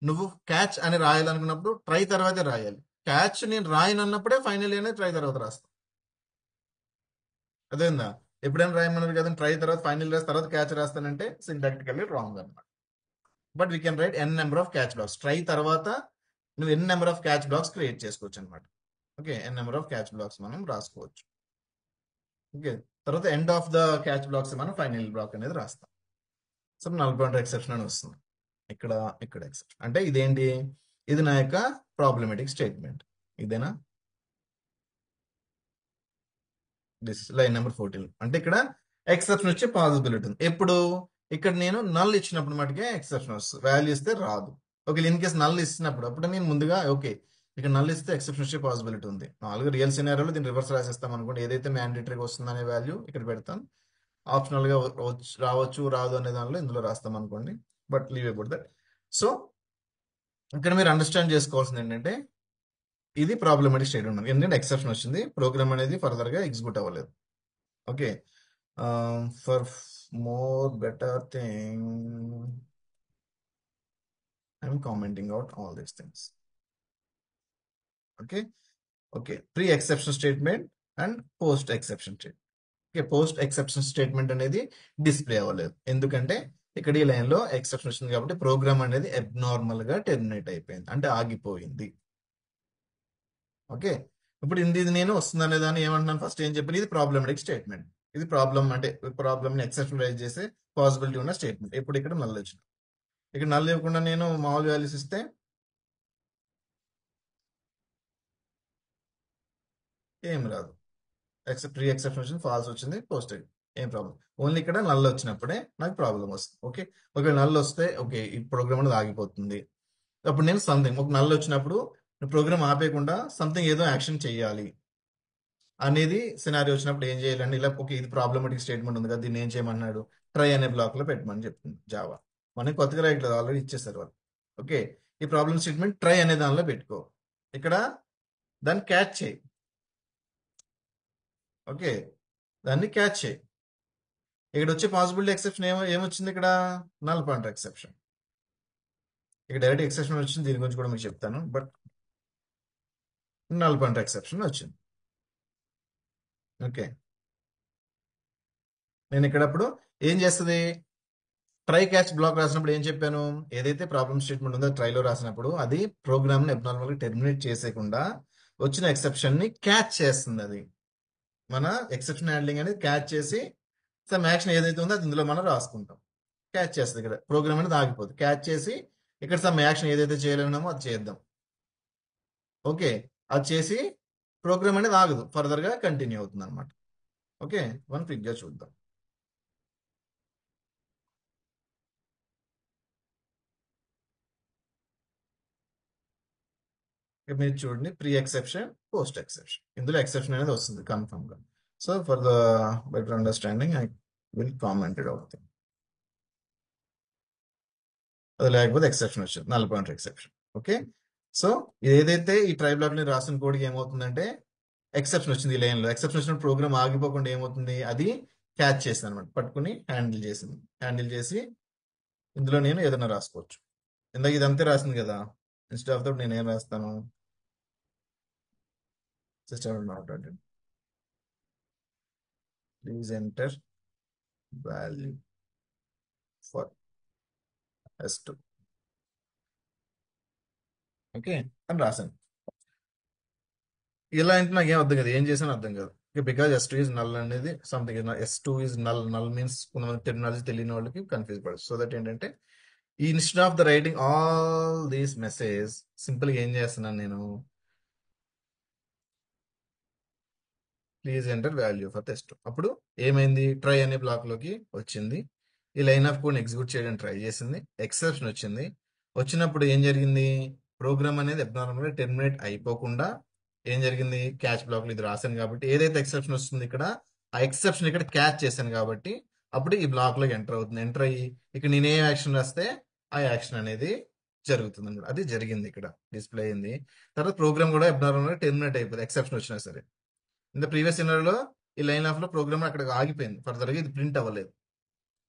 [SPEAKER 1] నువ్వు క్యాచ్ అని రాయాలనుకున్నప్పుడు ట్రై తర్వాతే రాయాలి. క్యాచ్ నేను రాయనన్నప్పుడే ఫైనల్ అనేది ట్రై తర్వాత రాస్తాను. అదేందా? ఎప్పుడైనా రాయమన్నారు కదా, ట్రై తర్వాత ఫైనల్ రాసి తర్వాత క్యాచ్ రాస్తానంటే సింటాక్టికల్లీ రాంగ్ అనమాట. But we can write N number of catch blocks. Try తర్వాత నువ్వు N number of catch blocks create చేసుకోవచ్చు అనమాట. Okay, N number of catch blocks మనం రాసుకోవచ్చు. ఓకే, తర్వాత end of the catch blocks మనం ఫైనల్ బ్లాక్ అనేది రాస్తాం. సో నల్ పాయింటర్ ఎక్సెప్షన్ అని వస్తుంది ఇక్కడ. ఇక్కడ ఎక్సెప్షన్ అంటే ఇదేంటి? ఇది నా యొక్క ప్రాబ్లమేటిక్ స్టేట్మెంట్. ఇదేనా? This line number 14. అంటే ఇక్కడ ఎక్సెప్షన్ వచ్చే పాసిబిలిటీ ఉంది. ఎప్పుడు? ఇక్కడ నేను నల్ ఇచ్చినప్పుడు మటుకే ఎక్సెప్షన్ వస్తుంది, వాల్యూ ఇస్తే రాదు. ఓకే, ఇన్ కేసు నల్ ఇచ్చినప్పుడు అప్పుడు నేను ముందుగా ఓకే ఇక్కడ నల్ ఇస్తే ఎక్సెప్షన్ వచ్చే పాసిబిలిటీ ఉంది. నాలుగు రియల్ సినారియోలో దీన్ని రివర్స్ రాసేస్తాం అనుకోండి. ఏదైతే మ్యాండేటరీగా వస్తుంది అనే వాల్యూ ఇక్కడ పెడతాం. ఆప్షనల్ గా రావచ్చు రాదు అనే దానిలో ఇందులో రాస్తాం అనుకోండి. But leave about that. So ఇక్కడ మీరు అండర్స్టాండ్ చేసుకోవాల్సింది ఏంటంటే ఇది ప్రాబ్లమేటిక్ స్టేట్మెంట్. ఎందుకంటే ఎక్సెప్షన్ వచ్చింది, ప్రోగ్రామ్ అనేది ఫర్దర్ గా ఎగ్జిక్యూట్ అవ్వలేదు. Okay, for more better thing I'm commenting out all these things. Okay, okay, pre exception statement and post exception statement. Okay, post exception statement అనేది display అవ్వలేదు ఎందుకంటే ఇక్కడ ఈ లైన్ లో ఎక్సెప్షన్ వచ్చింది కాబట్టి ప్రోగ్రామ్ అనేది అబ్నార్మల్ గా టెర్మినేట్ అయిపోయింది, అంటే ఆగిపోయింది. ఓకే, ఇప్పుడు ఇది నేను వస్తుంది అనే దాన్ని ఏమంటున్నాను? ఫస్ట్ ఏం చెప్పాను? ఇది ప్రాబ్లమేటిక్ స్టేట్మెంట్. ఇది ప్రాబ్లమ్ అంటే ప్రాబ్లమ్ ని ఎక్సెప్షన్ రైజ్ చేసే పాసిబిలిటీ ఉన్న స్టేట్మెంట్. ఇప్పుడు ఇక్కడ నల్ వచ్చింది. ఇక్కడ నల్ ఇవ్వకుండా నేను మామూలు వాల్యూస్ ఇస్తే ఏం రాదు. ప్రీ ఎక్సెప్షన్ వచ్చింది, ఫాల్స్ వచ్చింది, పోస్ట్ ఏం ప్రాబ్లం. ఓన్లీ ఇక్కడ నల్ వచ్చినప్పుడే నాకు ప్రాబ్లం వస్తుంది. ఓకే, ఒకవేళ నల్ వస్తే ఓకే ఈ ప్రోగ్రామ్ అనేది ఆగిపోతుంది. అప్పుడు నేను సంథింగ్ ఒక నల్ వచ్చినప్పుడు ప్రోగ్రామ్ ఆపేయకుండా సంథింగ్ ఏదో యాక్షన్ చేయాలి అనేది సినారియో వచ్చినప్పుడు ఏం చేయాలండి? ఇలా ఓకే ఇది ప్రాబ్లమేటిక్ స్టేట్మెంట్ ఉంది కదా, దీన్ని ఏం చేయమన్నాడు? ట్రై అనే బ్లాక్ లో పెట్టమని చెప్తుంది జావా. మనకి కొత్తగా రాయట్లేదు, ఆల్రెడీ ఇచ్చేసారు వాళ్ళు. ఓకే, ఈ ప్రాబ్లమ్ స్టేట్మెంట్ ట్రై అనే దానిలో పెట్టుకో. ఇక్కడ దాన్ని క్యాచ్ చేయి. ఓకే, దాన్ని క్యాచ్ చేయి. ఇక్కడ వచ్చే పాసిబిలిటీ ఎక్సెప్షన్ ఏమొచ్చింది? ఇక్కడ నల్ పాయింటర్ ఎక్సెప్షన్. ఇక్కడ డైరెక్ట్ ఎక్సెప్షన్ వచ్చింది, దీని గురించి కూడా మీకు చెప్తాను. బట్ నల్ పాయింటర్ ఎక్సెప్షన్ వచ్చింది. ఓకే, నేను ఇక్కడ అప్పుడు ఏం చేస్తుంది? ట్రై క్యాచ్ బ్లాక్ రాసినప్పుడు ఏం చెప్పాను? ఏదైతే ప్రాబ్లమ్ స్టేట్మెంట్ ఉందో ట్రైలో రాసినప్పుడు అది ప్రోగ్రామ్ ని అబ్నార్మల్ గా టెర్మినేట్ చేసేయకుండా వచ్చిన ఎక్సెప్షన్ ని క్యాచ్ చేస్తుంది. అది మన ఎక్సెప్షన్ హ్యాండ్లింగ్ అనేది క్యాచ్ చేసి సమ్ యాక్షన్ ఏదైతే ఉందో అది ఇందులో మనం రాసుకుంటాం. క్యాచ్ చేస్తుంది, ఇక్కడ ప్రోగ్రామ్ అనేది ఆగిపోతుంది. క్యాచ్ చేసి ఇక్కడ సమ్ యాక్షన్ ఏదైతే చేయలేమో అది చేద్దాం. ఓకే, అది చేసి ప్రోగ్రామ్ అనేది ఆగదు, ఫర్దర్ గా కంటిన్యూ అవుతుంది అనమాట. ఓకే, మనం క్విక్ గా చూద్దాం. ఇక్కడ మీరు చూడండి, ప్రీ ఎక్సెప్షన్, పోస్ట్ ఎక్సెప్షన్. ఇందులో ఎక్సెప్షన్ అనేది వస్తుంది కన్ఫర్మ్ గా. So for the better understanding I will comment it out. అది లేకపోతే ఎక్సెప్షన్ వచ్చింది, null pointer exception. Okay, so ఏదైతే ఈ ట్రై బ్లాక్ ని రాసిన కోడ్కి ఏమవుతుందంటే ఎక్సెప్షన్ వచ్చింది. ఈ లైన్ లో ఎక్సెప్షన్ వచ్చిన ప్రోగ్రామ్ ఆగిపోకుండా ఏమవుతుంది? అది క్యాచ్ చేసింది అనమాట, పట్టుకుని హ్యాండిల్ చేసింది. హ్యాండిల్ చేసి ఇందులో నేను ఏదైనా రాసుకోవచ్చు. ఇందాక ఇదంతా రాసింది కదా, ఇన్స్టెడ్ ఆఫ్ దట్ నేను ఏం రాస్తాను? System not please enter value for S2. Okay అని రాశాను. ఇలా అంటే నాకు ఏం అర్థం కాదు, ఏం చేసాను అర్థం కాదు. బికాజ్ S2 ఈజ్ నల్ అనేది something, S2 is null. Null means కొంతమంది టెర్మినాలజీ తెలియని వాళ్ళకి కన్ఫ్యూజ్ పడదు. సో దట్ ఏంటంటే ఈ instead of the writing all these message, simple గా ఏం చేస్తున్నాను నేను, please enter value for test. అప్పుడు ఏమైంది, ట్రై అనే బ్లాక్ లోకి వచ్చింది. ఈ లైన్ ఆఫ్ కోడ్ ఎగ్జిక్యూట్ చేయడానికి ట్రై చేసింది, ఎక్సెప్షన్ వచ్చింది. వచ్చినప్పుడు ఏం జరిగింది, ప్రోగ్రామ్ అనేది అబ్నార్మల్ గా టెర్మినేట్ అయిపోకుండా ఏం జరిగింది, క్యాచ్ బ్లాక్ లో ఇది రాశాను కాబట్టి ఏదైతే ఎక్సెప్షన్ వస్తుంది ఇక్కడ, ఆ ఎక్సెప్షన్ ఇక్కడ క్యాచ్ చేశాను కాబట్టి అప్పుడు ఈ బ్లాక్ లోకి ఎంటర్ అవుతుంది. ఎంటర్ అయ్యి ఇక్కడ నేను ఏ యాక్షన్ రాస్తే ఆ యాక్షన్ అనేది జరుగుతుంది అన్నమాట. అది జరిగింది, ఇక్కడ డిస్ప్లే అయింది. తర్వాత ప్రోగ్రామ్ కూడా అబ్నార్మల్ గా టెర్మినేట్ అయిపోయింది, ఎక్సెప్షన్ వచ్చినా సరే. ఇంత ప్రీవియస్ సినారియోలో ఈ లైన్ ఆఫ్ లో ప్రోగ్రామ్ అక్కడ ఆగిపోయింది, ఫర్దర్ గా ఇది ప్రింట్ అవ్వలేదు.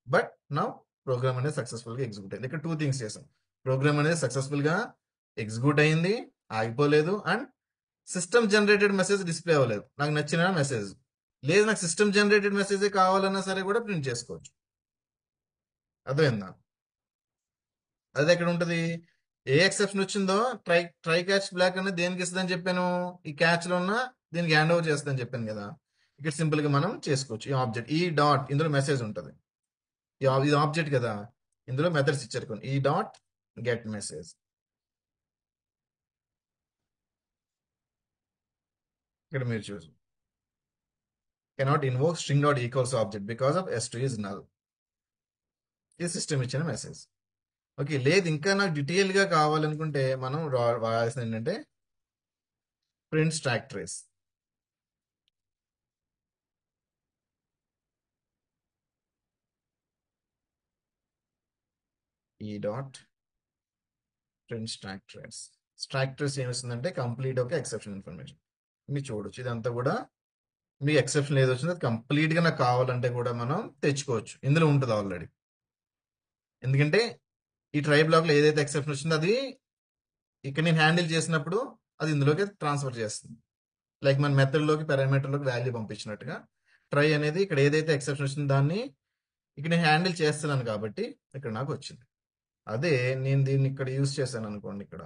[SPEAKER 1] బట్ నౌ ప్రోగ్రామ్ అనేది సక్సెస్ఫుల్ గా ఎగ్జిక్యూట్ అయింది. ఇక్కడ 2 థింగ్స్ చేసాం, ప్రోగ్రామ్ అనేది సక్సెస్ఫుల్ గా ఎగ్జిక్యూట్ అయింది, ఆగిపోలేదు, and system generated message display అవ్వలేదు. నాకు నచ్చిన మెసేజ్ లేదు, నాకు సిస్టమ్ జనరేటెడ్ మెసేజ్ కావాలన్నా సరే కూడా ప్రింట్ చేసుకోవచ్చు. అర్థమైందా? అది ఎక్కడ ఉంటది, ఏ ఎక్సెప్షన్ వచ్చిందో ట్రై ట్రై క్యాచ్ బ్లాక్ అనేది దేనికి ఇస్తుందని చెప్పాను, ఈ క్యాచ్ లో ఉన్న దీనికి హ్యాండ్ ఓవర్ చేస్తుందని చెప్పాను కదా. ఇక్కడ సింపుల్ గా మనం చేసుకోవచ్చు. ఈ ఆబ్జెక్ట్ ఈ డాట్ ఇందులో మెసేజ్ ఉంటుంది, ఇది ఆబ్జెక్ట్ కదా, ఇందులో మెథడ్స్ ఇచ్చారు కొన్ని, ఈ డాట్ గెట్ మెసేజ్. ఇక్కడ మీరు చూసి cannot invoke string dot equals object because of S2 is null. ఇది సిస్టమ్ ఇచ్చిన మెసేజ్. ఓకే, లేదు ఇంకా నాకు డీటెయిల్ గా కావాలనుకుంటే మనం వాడాల్సింది ఏంటంటే ప్రింట్ స్టాక్ ట్రేస్. ఈ dot print stack trace. Stack trace ఏమిస్తుందంటే కంప్లీట్ ఒక ఎక్సెప్షన్ ఇన్ఫర్మేషన్. మీరు చూడొచ్చు ఇదంతా కూడా, మీ ఎక్సెప్షన్ ఏది వచ్చిందో అది కంప్లీట్ గా నాకు కావాలంటే కూడా మనం తెచ్చుకోవచ్చు, ఇందులో ఉంటుంది ఆల్రెడీ. ఎందుకంటే ఈ ట్రై బ్లాక్ లో ఏదైతే ఎక్సెప్షన్ వచ్చిందో అది ఇక్కడ నేను హ్యాండిల్ చేసినప్పుడు అది ఇందులోకి ట్రాన్స్ఫర్ చేస్తుంది. లైక్ మన మెథడ్ లోకి పారామీటర్ లోకి వాల్యూ పంపించినట్టుగా ట్రై అనేది ఇక్కడ ఏదైతే ఎక్సెప్షన్ వచ్చిందో దాన్ని ఇక్కడ నేను హ్యాండిల్ చేస్తున్నాను కాబట్టి ఇక్కడ నాకు వచ్చింది. అదే నేను దీన్ని ఇక్కడ యూజ్ చేశాను అనుకోండి, ఇక్కడ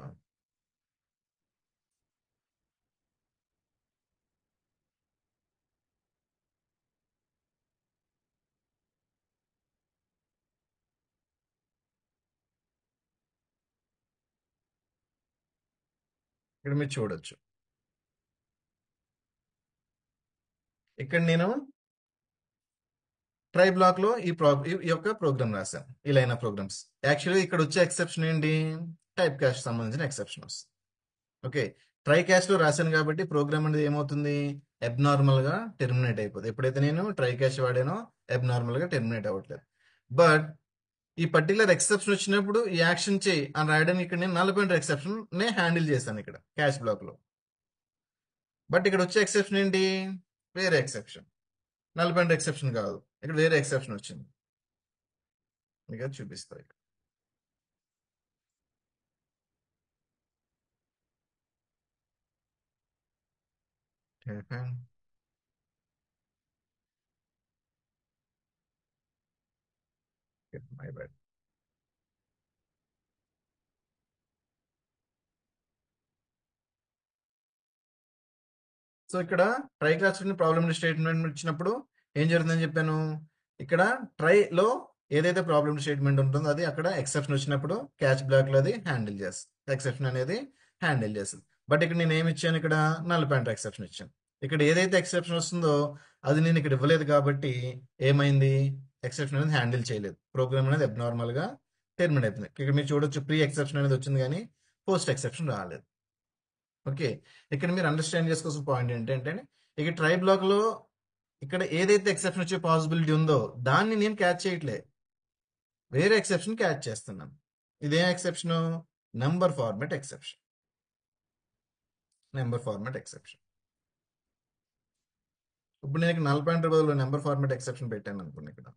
[SPEAKER 1] ఇక్కడ మీరు చూడొచ్చు, ఇక్కడ నేను ట్రై బ్లాక్ లో ఈ యొక్క ప్రోగ్రామ్ రాశాను, ఈ లైన్ ఆఫ్ ప్రోగ్రామ్స్. యాక్చువల్లీ ఇక్కడ వచ్చే ఎక్సెప్షన్ ఏంటి, టైప్ క్యాస్ట్ సంబంధించిన ఎక్సెప్షన్ వస్తుంది. ఓకే, ట్రై క్యాస్ట్ లో రాశాను కాబట్టి ప్రోగ్రామ్ అనేది ఏమవుతుంది, అబ్నార్మల్ గా టెర్మినేట్ అయిపోతుంది. ఎప్పుడైతే నేను ట్రై క్యాస్ట్ వాడానో అబ్నార్మల్ గా టెర్మినేట్ అవ్వట్లేదు. బట్ ఈ పర్టికులర్ ఎక్సెప్షన్ వచ్చినప్పుడు ఈ యాక్షన్ చేయి అని రాయడానికి ఇక్కడ నేను నల్ పాయింటర్ ఎక్సెప్షన్ నే హ్యాండిల్ చేశాను ఇక్కడ క్యాష్ బ్లాక్ లో. బట్ ఇక్కడ వచ్చే ఎక్సెప్షన్ ఏంటి, వేరే ఎక్సెప్షన్, నల్ పాయింటర్ ఎక్సెప్షన్ కాదు, ఇక్కడ వేరే ఎక్సెప్షన్ వచ్చింది. మీకు అది చూపిస్తాయి. My bad. సో ఇక్కడ ట్రై క్లాస్ ప్రాబ్లమ్ స్టేట్మెంట్ ఇచ్చినప్పుడు ఏం జరుగుతుందని చెప్పాను, ఇక్కడ ట్రై లో ఏదైతే ప్రాబ్లమ్ స్టేట్మెంట్ ఉంటుందో అది అక్కడ ఎక్సెప్షన్ వచ్చినప్పుడు క్యాచ్ బ్లాక్ లో అది హ్యాండిల్ చేస్తుంది, ఎక్సెప్షన్ అనేది హ్యాండిల్ చేస్తుంది. బట్ ఇక్కడ నేను ఏమి ఇచ్చాను, ఇక్కడ నల్ పాయింటర్ ఎక్సెప్షన్ ఇచ్చాను. ఇక్కడ ఏదైతే ఎక్సెప్షన్ వస్తుందో అది నేను ఇక్కడ ఇవ్వలేదు కాబట్టి ఏమైంది, ఎక్సెప్షన్ అనేది హ్యాండిల్ చేయలేదు, ప్రోగ్రామ్ అనేది అబ్నార్మల్ గా టెర్మినేట్ అయిపోయింది. ఇక్కడ మీరు చూడొచ్చు ప్రీ ఎక్సెప్షన్ అనేది వచ్చింది కానీ పోస్ట్ ఎక్సెప్షన్ రాలేదు. ఓకే, ఇక్కడ మీరు అండర్స్టాండ్ చేసుకోవాల్సిన పాయింట్ ఏంటంటే ఇక ట్రై బ్లాక్ లో ఇక్కడ ఏదైతే ఎక్సెప్షన్ వచ్చే పాసిబిలిటీ ఉందో దాన్ని నేను క్యాచ్ చేయట్లే, వేరే ఎక్సెప్షన్ క్యాచ్ చేస్తున్నాను. ఇదేం exception, number format exception. Number format exception. ఇప్పుడు నేను నల్ పాయింటర్ బదులు నెంబర్ ఫార్మాట్ ఎక్సెప్షన్ పెట్టాను అనుకోండి ఇక్కడ.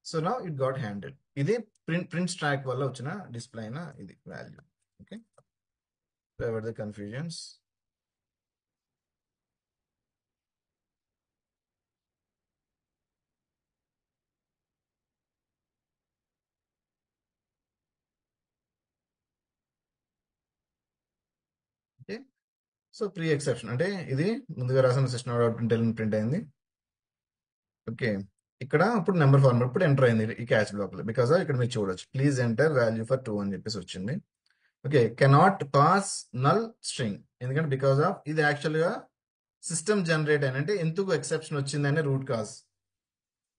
[SPEAKER 1] సో నా ఇట్ గాట్ హ్యాండిల్. ఇది ప్రింట్ స్టాక్ వల్ల వచ్చిన డిస్ప్లే అయిన ఇది value. Okay, ever the confusions. Okay. So pre exception అంటే ఇది ముందుగా రాసిన సిస్టమ్ అవుట్పుట్ ప్రింట్ అయింది. ఓకే. ఇక్కడ ఇప్పుడు నెంబర్ ఫార్మాట్ ఇప్పుడు ఎంటర్ అయింది ఈ క్యాచ్ బ్లాక్ లో. బికాస్ ఇక్కడ మీరు చూడొచ్చు ప్లీజ్ ఎంటర్ వాల్యూ ఫర్ 2 అని చెప్పేసి వచ్చింది. Okay. Cannot pass null string, ఎందుకంటే బికాస్ ఆఫ్ ఇది యాక్చువల్ గా సిస్టమ్ జనరేట్ అయిన, అంటే ఎందుకు ఎక్సెప్షన్ వచ్చిందనే root cause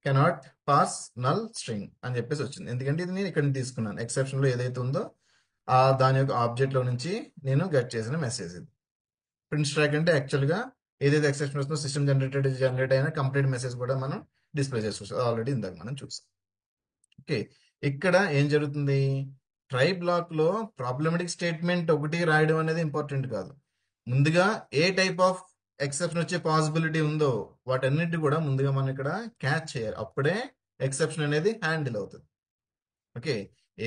[SPEAKER 1] cannot pass null string అని చెప్పేసి వచ్చింది. ఎందుకంటే ఇది నేను ఇక్కడ నుంచి తీసుకున్నాను, ఎక్సెప్షన్ లో ఏదైతే ఉందో ఆ దాని యొక్క ఆబ్జెక్ట్ లో నుంచి నేను గెట్ చేసిన మెసేజ్ ఇది. ప్రింట్ స్ట్రాక్ అంటే యాక్చువల్ గా ఏదైతే ఎక్సెప్షన్ వస్తుందో సిస్టమ్ జనరేట్ అయిన కంప్లీట్ మెసేజ్ కూడా మనం డిస్ప్లే చేసుకోవచ్చు. ఆల్రెడీ ఇందాక మనం చూసాం. ఓకే. ఇక్కడ ఏం జరుగుతుంది, ట్రై బ్లాక్ లో ప్రాబ్లమెటిక్ స్టేట్మెంట్ ఒకటి రాయడం అనేది ఇంపార్టెంట్ కాదు. ముందుగా ఏ టైప్ ఆఫ్ ఎక్సెప్షన్ వచ్చే పాసిబిలిటీ ఉందో వాటన్నిటి కూడా ముందుగా మనం ఇక్కడ క్యాచ్ చేయాలి. అప్పుడే ఎక్సెప్షన్ అనేది హ్యాండిల్ అవుతుంది. ఓకే.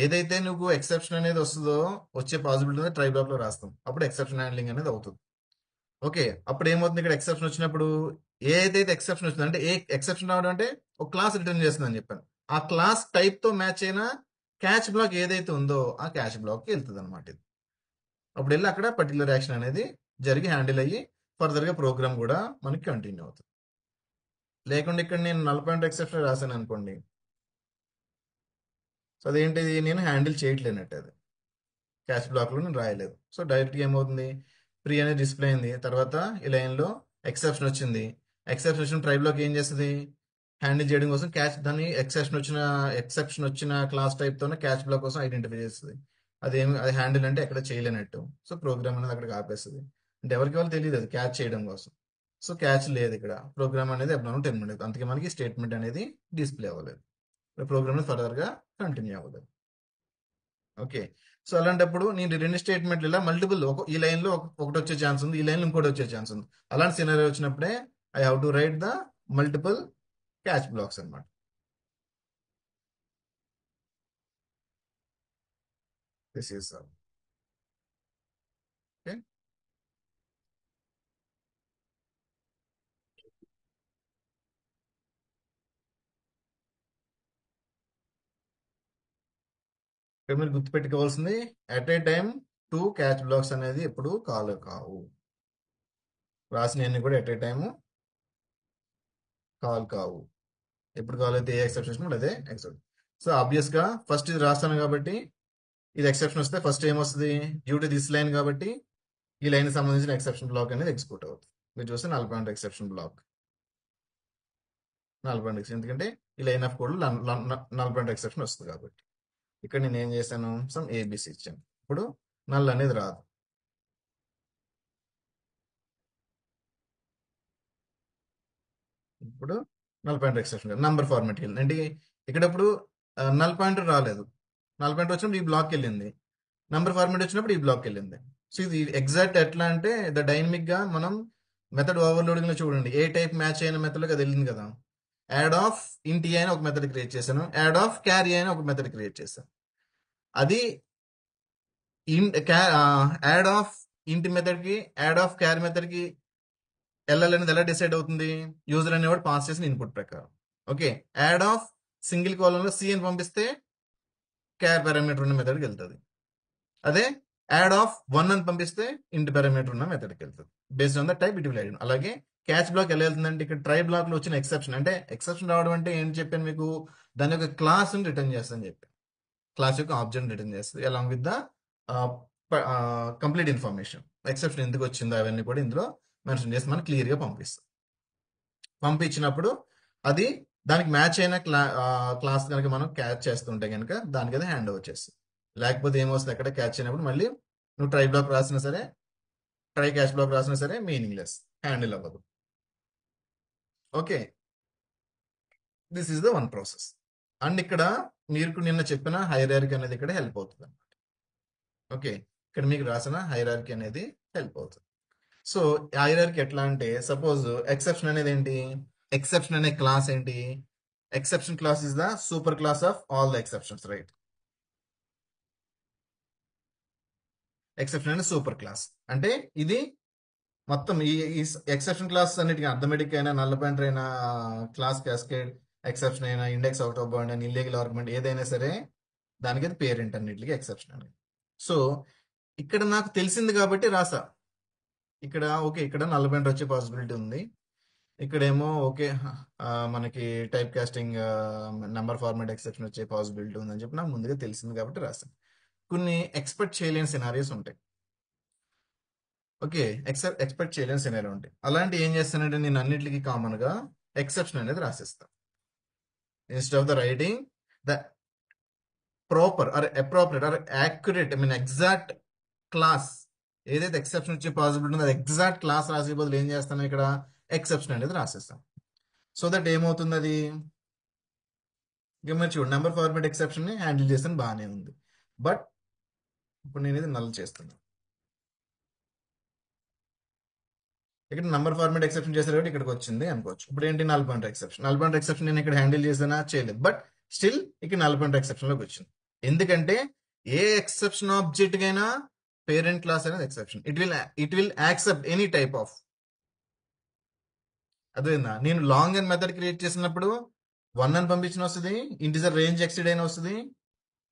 [SPEAKER 1] ఏదైతే నువ్వు ఎక్సెప్షన్ అనేది వస్తుందో వచ్చే పాసిబిలిటీ ఉందో ట్రై బ్లాక్ లో రాస్తాం, అప్పుడు ఎక్సెప్షన్ హ్యాండ్లింగ్ అనేది అవుతుంది. ఓకే. అప్పుడు ఏమవుతుంది, ఇక్కడ ఎక్సెప్షన్ వచ్చినప్పుడు ఏదైతే ఎక్సెప్షన్ వచ్చిందో, అంటే ఏ ఎక్సెప్షన్ రావడం అంటే ఒక క్లాస్ రిటర్న్ చేస్తుందని చెప్పాను, ఆ క్లాస్ టైప్ తో మ్యాచ్ అయిన క్యాచ్ బ్లాక్ ఏదైతే ఉందో ఆ క్యాచ్ బ్లాక్ కి వెళ్తుంది అనమాట ఇది. అప్పుడు వెళ్ళి అక్కడ పర్టికులర్ యాక్షన్ అనేది జరిగి హ్యాండిల్ అయ్యి ఫర్దర్ గా ప్రోగ్రామ్ కూడా మనకి కంటిన్యూ అవుతుంది. లేకుండా ఇక్కడ నేను నల్ పాయింట్ ఎక్సెప్షన్ రాశాను అనుకోండి, సో అదేంటిది నేను హ్యాండిల్ చేయట్లేనట్టు, అది క్యాచ్ బ్లాక్ లో నేను రాయలేదు. సో డైరెక్ట్ గా ఏమవుతుంది, ప్రీ అనేది డిస్ప్లే అయింది, తర్వాత ఈ లైన్ లో ఎక్సెప్షన్ వచ్చింది. ఎక్సెప్షన్ వచ్చిన ట్రై బ్లాక్ ఏం చేస్తుంది, హ్యాండిల్ చేయడం కోసం క్యాచ్ దాన్ని ఎక్సెప్షన్ వచ్చిన క్లాస్ టైప్ తోనే క్యాచ్ బ్లాక్ కోసం ఐడెంటిఫై చేస్తుంది. అది హ్యాండిల్ అంటే ఎక్కడ చేయలేనట్టు, సో ప్రోగ్రామ్ అనేది అక్కడికి ఆపేస్తుంది. అంటే ఎవరికి వాళ్ళు తెలియదు అది క్యాచ్ చేయడం కోసం. సో క్యాచ్ లేదు ఇక్కడ, ప్రోగ్రామ్ అనేది అబ్నార్మల్ టెర్మినేట్ అవుతుంది. అందుకే మనకి స్టేట్మెంట్ అనేది డిస్ప్లే అవ్వలేదు, ప్రోగ్రామ్ ఫర్దర్ గా కంటిన్యూ అవ్వలేదు. ఓకే. సో అలాంటప్పుడు నేను రెండు స్టేట్మెంట్లు ఇలా మల్టిపుల్, ఈ లైన్ లో ఒకటి వచ్చే ఛాన్స్ ఉంది, ఈ లైన్ లో ఇంకోటి వచ్చే ఛాన్స్ ఉంది. అలాంటి సినారియో వచ్చినప్పుడే I have to write the multiple catch blocks అన్నమాట. This is okay. ఇక్కడ మీరు గుర్తుపెట్టుకోవాల్సింది, at a time 2 catch blocks అనేది ఎప్పుడు కాల్ కావు. రాసినవన్నీ కూడా ఎట్ ఏ టైం కాల్ కావు. ఎప్పుడు కాల్ అయితే ఏ ఎక్సెప్షన్ అదే ఎక్సెప్షన్. సో ఆబ్వియస్ గా ఫస్ట్ ఇది రాస్తాను కాబట్టి ఇది ఎక్సెప్షన్ వస్తే ఫస్ట్ ఏమొస్తుంది, డ్యూ టు దిస్ లైన్ కాబట్టి ఈ లైన్ సంబంధించిన ఎక్సెప్షన్ బ్లాక్ అనేది ఎగ్జిక్యూట్ అవుతుంది. మీరు చూస్తే 4 ఎక్సెప్షన్ బ్లాక్ 4 ఎందుకంటే ఈ లైన్ ఆఫ్ కోడ్ 4 ఎక్సెప్షన్ వస్తుంది కాబట్టి. ఇక్కడ నేను ఏం చేశాను, సమ్ ఏబిసి ఇచ్చాను, ఇప్పుడు నల్ అనేది రాదు. ఇప్పుడు నల్ పాయింటర్ ఎక్సెప్షన్ నంబర్ ఫార్మాట్కి వెళ్ళింది. అంటే ఇక్కడ ఇప్పుడు నల్ పాయింటర్ రాలేదు, నల్ పాయింటర్ వచ్చినప్పుడు ఈ బ్లాక్ వెళ్ళింది, నంబర్ ఫార్మాట్ వచ్చినప్పుడు ఈ బ్లాక్ వెళ్ళింది. సో ఇది ఎగ్జాక్ట్ ఎట్లా అంటే ద డైనమిక్ గా మనం మెథడ్ ఓవర్లోడింగ్ లో చూడండి, ఏ టైప్ మ్యాచ్ అయిన మెథడ్ అది వెళ్ళింది కదా. యాడ్ ఆఫ్ ఇంటి అయిన ఒక మెథడ్ క్రియేట్ చేశాను, యాడ్ ఆఫ్ క్యారీ అయిన ఒక మెథడ్ క్రియేట్ చేశాను. అది యాడ్ ఆఫ్ ఇంటి మెథడ్ కి యాడ్ ఆఫ్ క్యారీ మెథడ్ కి ఎల్ఎల్ అనేది ఎలా డిసైడ్ అవుతుంది, యూజర్ అనేవాడు పాస్ చేసిన ఇన్పుట్ ప్రకారం. Okay. Add of single column లో సి అని పంపిస్తే క్యార్ పారామీటర్ ఉన్న మెథడ్కి వెళ్తుంది. అదే యాడ్ ఆఫ్ 1 అని పంపిస్తే ఇంటి పారామీటర్ ఉన్న మెథడ్కి వెళ్తుంది. Based on the type it will add. అలాగే క్యాచ్ బ్లాక్ ఎలా వెళ్తుందంటే ఇక్కడ ట్రై బ్లాక్ లో వచ్చిన ఎక్సెప్షన్, అంటే ఎక్సెప్షన్ రావడం అంటే ఏం చెప్పాను మీకు, దాని యొక్క క్లాస్ రిటర్న్ చేస్తాను చెప్పాను, క్లాస్ యొక్క ఆబ్జెక్ట్ రిటర్న్ చేస్తుంది along with the complete information. Exception ఎందుకు వచ్చిందో అవన్నీ కూడా ఇందులో మెన్షన్ చేసి మనం క్లియర్ గా పంపిస్తాం. పంపించినప్పుడు అది దానికి మ్యాచ్ అయిన క్లాస్ కనుక మనం క్యాచ్ చేస్తుంటే కనుక దానికి అది హ్యాండ్ ఓవర్ చేస్తుంది. లేకపోతే ఏమొస్తుంది, ఎక్కడ క్యాచ్ అయినప్పుడు మళ్ళీ నువ్వు ట్రై బ్లాక్ రాసినా సరే, ట్రై క్యాచ్ బ్లాక్ రాసినా సరే మీనింగ్ లెస్, హ్యాండిల్ అవ్వదు. Okay. This is the one process. And ఇక్కడ మీరు నిన్న చెప్పిన హైరార్కీ అనేది ఇక్కడ హెల్ప్ అవుతుంది అనమాట. ఓకే. ఇక్కడ మీకు రాసిన హైరార్కీ అనేది హెల్ప్ అవుతుంది. సో హైరార్కీ ఎట్లా అంటే, సపోజ్ ఎక్సెప్షన్ అనేది ఏంటి, ఎక్సెప్షన్ అనే క్లాస్ ఏంటి, exception class is the super class of all the exceptions, right. Exception అనే సూపర్ క్లాస్ అంటే ఇది మొత్తం ఈ ఎక్సెప్షన్ క్లాస్ అన్నిటికీ అర్థమెటిక్ అయినా, నల్ పాయింటర్ అయినా, క్లాస్ క్యాస్కేడ్ ఎక్సెప్షన్ అయినా, ఇండెక్స్ అవుట్ ఆఫ్ బౌండ్ అయినా, ఇల్లీగల్ ఆర్గ్యుమెంట్ ఏదైనా సరే దానికి అది పేరెంట్ అన్నిటికీ ఎక్సెప్షన్ అనేది. సో ఇక్కడ నాకు తెలిసింది కాబట్టి రాసా, ఇక్కడ ఓకే, ఇక్కడ నల్ పాయింట్ వచ్చే పాసిబిలిటీ ఉంది. ఇక్కడేమో ఓకే, మనకి type casting number format exception వచ్చే పాసిబిలిటీ ఉందని చెప్పి నాకు ముందుగా తెలిసింది కాబట్టి రాశాను. కొన్ని ఎక్స్పెక్ట్ చేయలేని సినారియోస్ ఉంటాయి. ఓకే, ఎక్స్పెక్ట్ చేయలేని సినారియో ఉంటాయి. అలాంటి ఏం చేస్తానంటే నేను అన్నిటికీ కామన్ గా ఎక్సెప్షన్ అనేది రాసిస్తాను. Instead of the writing the proper or appropriate or accurate, I mean exact class ఏదైతే ఎక్సెప్షన్ వచ్చే పాసిబిలిటీ ఉందో అది ఎగ్జాక్ట్ క్లాస్ రాసే బదులు ఏం చేస్తాను, ఇక్కడ ఎక్సెప్షన్ అనేది రాసిస్తాను. సో దట్ ఏమవుతుంది, అది మీరు చూడండి, నెంబర్ ఫార్మాట్ ఎక్సెప్షన్ ని హ్యాండిల్ చేస్తాను, బాగానే ఉంది. బట్ ఇప్పుడు నేను ఇది నల్ చేస్తున్నాను. ఇక్కడ నంబర్ ఫార్మాట్ ఎక్సెప్షన్ చేశారు కాబట్టి ఇక్కడికి వచ్చింది అనుకోవచ్చు. ఇప్పుడు ఏంటి, null point exception. Null point exception నేను ఇక్కడ హ్యాండిల్ చేసానా, చేయలేదు. బట్ స్టిల్ ఇక్కడ నల్ పాయింట్ ఎక్సెప్షన్ లోకి వచ్చింది. ఎందుకంటే ఏ ఎక్సెప్షన్ ఆబ్జెక్ట్ కైనా పేరెంట్ క్లాస్ అనేది exception. It will accept any type of. అదేనా, నేను లాంగ్ అండ్ మెథడ్ క్రియేట్ చేసినప్పుడు 1 అని పంపించిన వస్తుంది, ఇంటిజర్ రేంజ్ ఎక్సిడ్ అయిన వస్తుంది,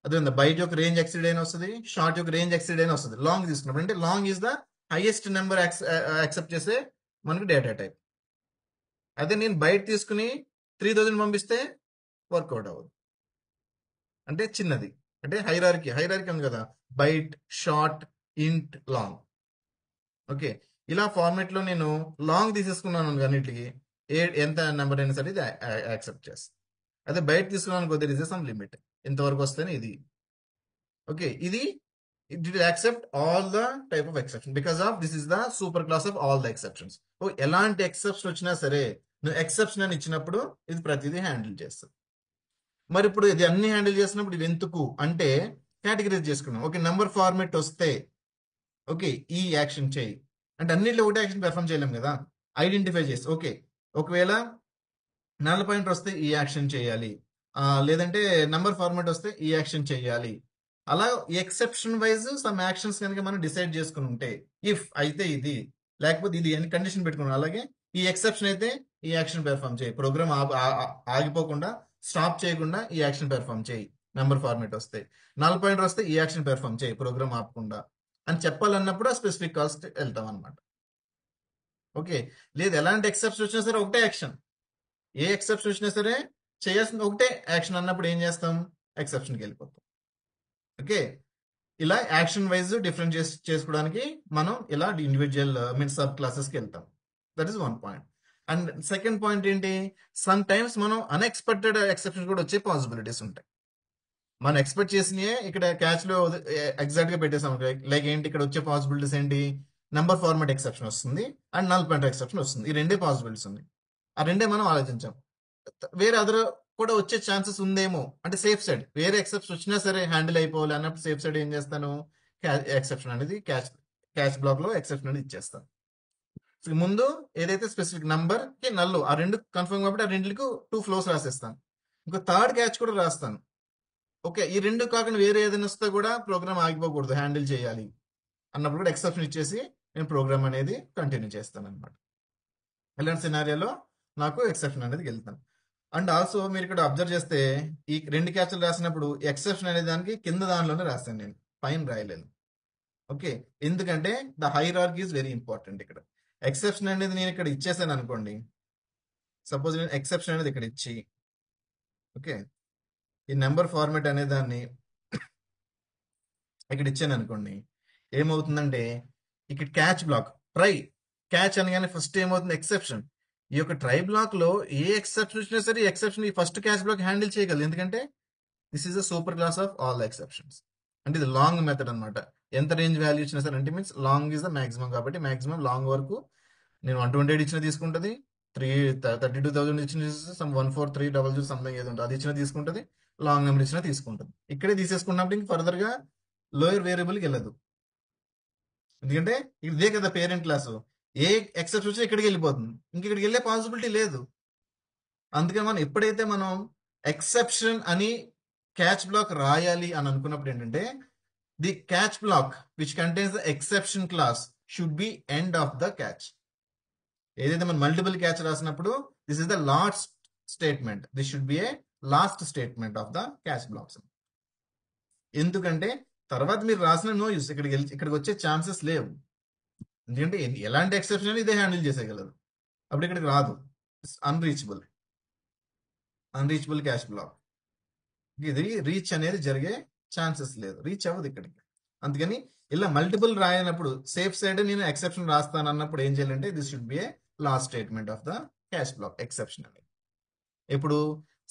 [SPEAKER 1] అదే బైట్ యొక్క రేంజ్ ఎక్సిడ్ అయిన వస్తుంది, షార్ట్ యొక్క రేంజ్ ఎక్సిడ్ అయిన వస్తుంది. లాంగ్ తీసుకున్నప్పుడు అంటే long is the highest number accept చేసే మనకి డేటా టైప్. అదే నేను బైట్ తీసుకుని 3000 పంపిస్తే వర్కౌట్ అవ్వదు, అంటే చిన్నది, అంటే హైరార్కీ ఉంది కదా, బైట్, షార్ట్, ఇంట్, లాంగ్. ఓకే, ఇలా ఫార్మేట్ లో నేను లాంగ్ తీసేసుకున్నాను అన్నిటికి, ఎంత నెంబర్ అయినా సరే ఇది యాక్సెప్ట్ చేస్తాను. అదే బైట్ తీసుకున్నాను కొద్ది ఇస్ సమ్ లిమిట్, ఇంతవరకు వస్తేనే ఇది. ఓకే, ఇది it will accept all the type of exception because of this is the super class of all the exceptions. ఓ ఎలాంటి ఎక్సెప్షన్ వచ్చినా సరే నువ్వు ఎక్సెప్షన్ అని ఇచ్చినప్పుడు ఇది ప్రతిదీ హ్యాండిల్ చేస్తుంది. మరి ఇప్పుడు ఇది అన్ని హ్యాండిల్ చేసినప్పుడు ఇది ఎందుకు అంటే కేటగిరైజ్ చేసుకున్నాం. ఓకే, నంబర్ ఫార్మేట్ వస్తే ఓకే ఈ యాక్షన్ చేయి అంటే అన్నిట్లో ఒకటే యాక్షన్ పెర్ఫామ్ చేయలేం కదా, ఐడెంటిఫై చేసి ఓకే ఒకవేళ నల్ పాయింట్ వస్తే ఈ యాక్షన్ చేయాలి, లేదంటే నంబర్ ఫార్మాట్ వస్తే ఈ యాక్షన్ చేయాలి. అలా ఎక్సెప్షన్ వైజ్ సమ్ యాక్షన్స్ కనుక మనం డిసైడ్ చేసుకుని ఉంటే, ఇఫ్ అయితే ఇది లేకపోతే ఇది అని కండిషన్ పెట్టుకున్నాం. అలాగే ఈ ఎక్సెప్షన్ అయితే ఈ యాక్షన్ పెర్ఫామ్ చేయి, ప్రోగ్రామ్ ఆగిపోకుండా స్టాప్ చేయకుండా ఈ యాక్షన్ పెర్ఫామ్ చేయి నెంబర్ ఫార్మాట్ వస్తే, నల్ పాయింట్ వస్తే ఈ యాక్షన్ పెర్ఫామ్ చేయి ప్రోగ్రామ్ ఆపకుండా అని చెప్పాలన్నప్పుడు ఆ స్పెసిఫిక్ కాల్స్ వెళ్తాం అనమాట. ఓకే, లేదు ఎలాంటి ఎక్సెప్షన్ వచ్చినా సరే ఒకటే యాక్షన్, ఏ ఎక్సెప్షన్ వచ్చినా సరే చేయాల్సింది ఒకటే యాక్షన్ అన్నప్పుడు ఏం చేస్తాం, ఎక్సెప్షన్కి వెళ్ళిపోతాం. ఓకే, ఇలా యాక్షన్ వైజ్ డిఫరెంట్ చేసుకోవడానికి మనం ఇలా ఇండివిజువల్ మీన్ సబ్ క్లాసెస్కి వెళ్తాం. That is 1 point. And second point ఏంటి, సమ్ టైమ్స్ మనం అన్ఎక్స్పెక్టెడ్ ఎక్సెప్షన్ కూడా వచ్చే పాసిబిలిటీస్ ఉంటాయి. మనం ఎక్స్పెక్ట్ చేసినవి ఇక్కడ క్యాచ్ లో ఎగ్జాక్ట్ గా పెట్టేసాం. లైక్ ఏంటి, ఇక్కడ వచ్చే పాసిబిలిటీస్ ఏంటి, నంబర్ ఫార్మాట్ ఎక్సెప్షన్ వస్తుంది అండ్ నల్ పాయింట్ ఎక్సెప్షన్ వస్తుంది. ఈ రెండే పాసిబిలిటీస్ ఉన్నాయి, ఆ రెండే మనం ఆలోచించాం. వేరే అదర్ కూడా వచ్చే ఛాన్సెస్ ఉందేమో అంటే సేఫ్ సైడ్, వేరే ఎక్సెప్షన్ వచ్చినా సరే హ్యాండిల్ అయిపోవాలి అన్నప్పుడు సేఫ్ సైడ్ ఏం చేస్తాను, ఎక్సెప్షన్ అనేది క్యాచ్ బ్లాక్ లో ఎక్సెప్షన్ అనేది ఇచ్చేస్తాను. ముందు ఏదైతే స్పెసిఫిక్ నంబర్ కి నల్లు ఆ రెండు కన్ఫర్మ్ కాబట్టి ఆ రెండుకి 2 ఫ్లోస్ రాసేస్తాను. ఇంకో థర్డ్ క్యాచ్ కూడా రాస్తాను. ఓకే, ఈ రెండు కాకుండా వేరే ఏదైనా వస్తే కూడా ప్రోగ్రామ్ ఆగిపోకూడదు, హ్యాండిల్ చేయాలి అన్నప్పుడు కూడా ఎక్సెప్షన్ ఇచ్చేసి నేను ప్రోగ్రామ్ అనేది కంటిన్యూ చేస్తాను అనమాట. ఇలాంటి సినారియోలో నాకు ఎక్సెప్షన్ అనేది వెళ్తాను. అండ్ ఆల్సో మీరు ఇక్కడ అబ్జర్వ్ చేస్తే ఈ 2 క్యాచ్లు రాసినప్పుడు ఎక్సెప్షన్ అనే దానికి కింద దానిలోనే రాస్తాను, నేను పైన రాయలేదు. ఓకే, ఎందుకంటే the hierarchy is very important. ఇక్కడ ఎక్సెప్షన్ అనేది నేను ఇక్కడ ఇచ్చేసాను అనుకోండి, సపోజ్ నేను ఎక్సెప్షన్ అనేది ఇక్కడ ఇచ్చి ఓకే ఈ నెంబర్ ఫార్మాట్ అనే దాన్ని ఇక్కడ ఇచ్చాను అనుకోండి, ఏమవుతుందంటే ఇక్కడ క్యాచ్ బ్లాక్ ట్రై క్యాచ్ అనగానే ఫస్ట్ ఏమవుతుంది, ఎక్సెప్షన్. ఈ యొక్క ట్రై బ్లాక్ లో ఏ ఎక్సెప్షన్ వచ్చినా సరే ఎక్సెప్షన్ ఈ ఫస్ట్ క్యాచ్ బ్లాక్ హ్యాండిల్ చేయగలదు, ఎందుకంటే this is the super class of all exceptions. అంటే ఇది లాంగ్ మెథడ్ అనమాట. ఎంత రేంజ్ వాల్యూ ఇచ్చినా సరే, అంటే means long is the maximum కాబట్టి మాక్సిమం లాంగ్ వరకు నేను 128 ఇచ్చిన తీసుకుంటుంది, 32,000 ఇచ్చిన సమ్ 14300 సంథింగ్ ఏదో ఉంటుంది అది ఇచ్చిన తీసుకుంటుంది, లాంగ్ నెంబర్ ఇచ్చినా తీసుకుంటుంది. ఇక్కడే తీసేసుకున్నప్పుడు ఇంక ఫర్దర్ గా లోయర్ వేరియబుల్కి వెళ్ళదు, ఎందుకంటే ఇదే కదా పేరెంట్ క్లాసు. ఏ ఎక్సెప్షన్ వచ్చి ఇక్కడికి వెళ్ళిపోతుంది, ఇంక ఇక్కడికి వెళ్ళే పాసిబిలిటీ లేదు. అందుకని మనం ఎప్పుడైతే మనం ఎక్సెప్షన్ అని క్యాచ్ బ్లాక్ రాయాలి అని అనుకున్నప్పుడు ఏంటంటే the catch black which contains the exception class should be end of the catch. ఏదైతే మనం మల్టిపుల్ క్యాచ్ రాసినప్పుడు this is the last statement, this should be a last statement of the catch blocks. ఎందుకంటే తర్వాత మీరు రాసిన no use, ఇక్కడికి వచ్చే chances లేవు. ఎందుకంటే ఎలాంటి ఎక్సెప్షన్ అని ఇదే హ్యాండిల్ చేసేయగలదు. అప్పుడు ఇక్కడికి రాదు. Unreachable unreachable catch block. ఇది రీచ్ అనేది జరిగే ఛాన్సెస్ లేదు, రీచ్ అవ్వదు ఇక్కడికి. అందుకని ఇలా మల్టిపుల్ రాయనప్పుడు సేఫ్ సైడ్ నేను ఎక్సెప్షన్ రాస్తాను అన్నప్పుడు ఏం చేయాలంటే this should be a last statement of the catch block exception అనేది. ఇప్పుడు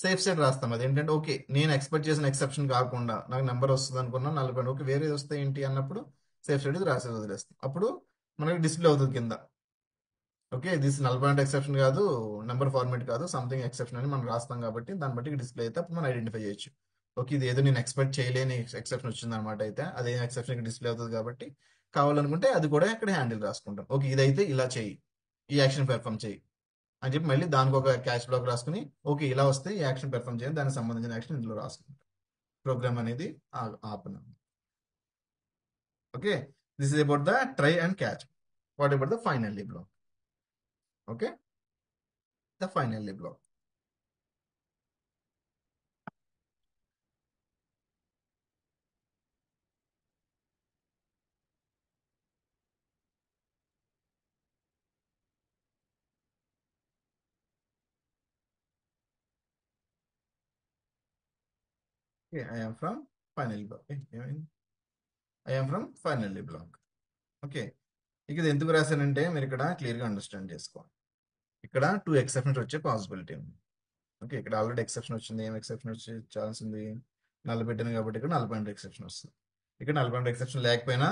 [SPEAKER 1] సేఫ్ సైడ్ రాస్తాం, అది ఏంటంటే ఓకే నేను ఎక్స్పెక్ట్ చేసిన ఎక్సెప్షన్ కాకుండా నాకు నెంబర్ వస్తుంది అనుకున్నా 40, ఓకే వేరేది వస్తే ఏంటి అన్నప్పుడు సేఫ్ సైడ్ రాసేది వదిలేస్తాం. అప్పుడు మనకి డిస్ప్లే అవుతుంది కింద, okay this null point exception కాదు, నెంబర్ ఫార్మేట్ కాదు, సంథింగ్ ఎక్సెప్షన్ అని మనం రాస్తాం కాబట్టి దాన్ని బట్టి డిస్ప్లే అయితే అప్పుడు మనం ఐడెంటిఫై చేయొచ్చు. ఓకే ఇది ఏదో నేను ఎక్స్పెక్ట్ చేయలేని ఎక్సెప్షన్ వచ్చింది అనమాట, అయితే అదే ఎక్సెప్షన్ డిస్ప్లే అవుతుంది కాబట్టి కావాలనుకుంటే అది కూడా ఇక్కడ హ్యాండిల్ రాసుకుంటాం. ఓకే ఇదైతే ఇలా చేయి, ఈ యాక్షన్ పెర్ఫామ్ చేయి అని చెప్పి మళ్ళీ దానికి ఒక క్యాష్ బ్లాక్ రాసుకుని ఓకే ఇలా వస్తే ఈ యాక్షన్ పెర్ఫామ్ చేయాలి, దానికి సంబంధించిన యాక్షన్ ఇందులో రాసుకుంటాం. ప్రోగ్రామ్ అనేది ఆపన. Okay this is about the try and catch. What about the finally block? Okay the finally block. Okay, I am from final block. I am from finally block. Okay ఇక ఇది ఎందుకు రాశానంటే మీరు ఇక్కడ క్లియర్గా అండర్స్టాండ్ చేసుకోవాలి. ఇక్కడ 2 ఎక్సెప్షన్స్ వచ్చే possibility ఉంది. ఓకే ఇక్కడ ఆల్రెడీ ఎక్సెప్షన్ వచ్చింది, ఏం ఎక్సెప్షన్ వచ్చి ఛాన్స్ ఉంది, నల్ పెట్టాను కాబట్టి ఇక్కడ నల్ పాయింట్ ఎక్సెప్షన్ వస్తుంది. ఇక్కడ నల్ పాయింట్ ఎక్సెప్షన్ లేకపోయినా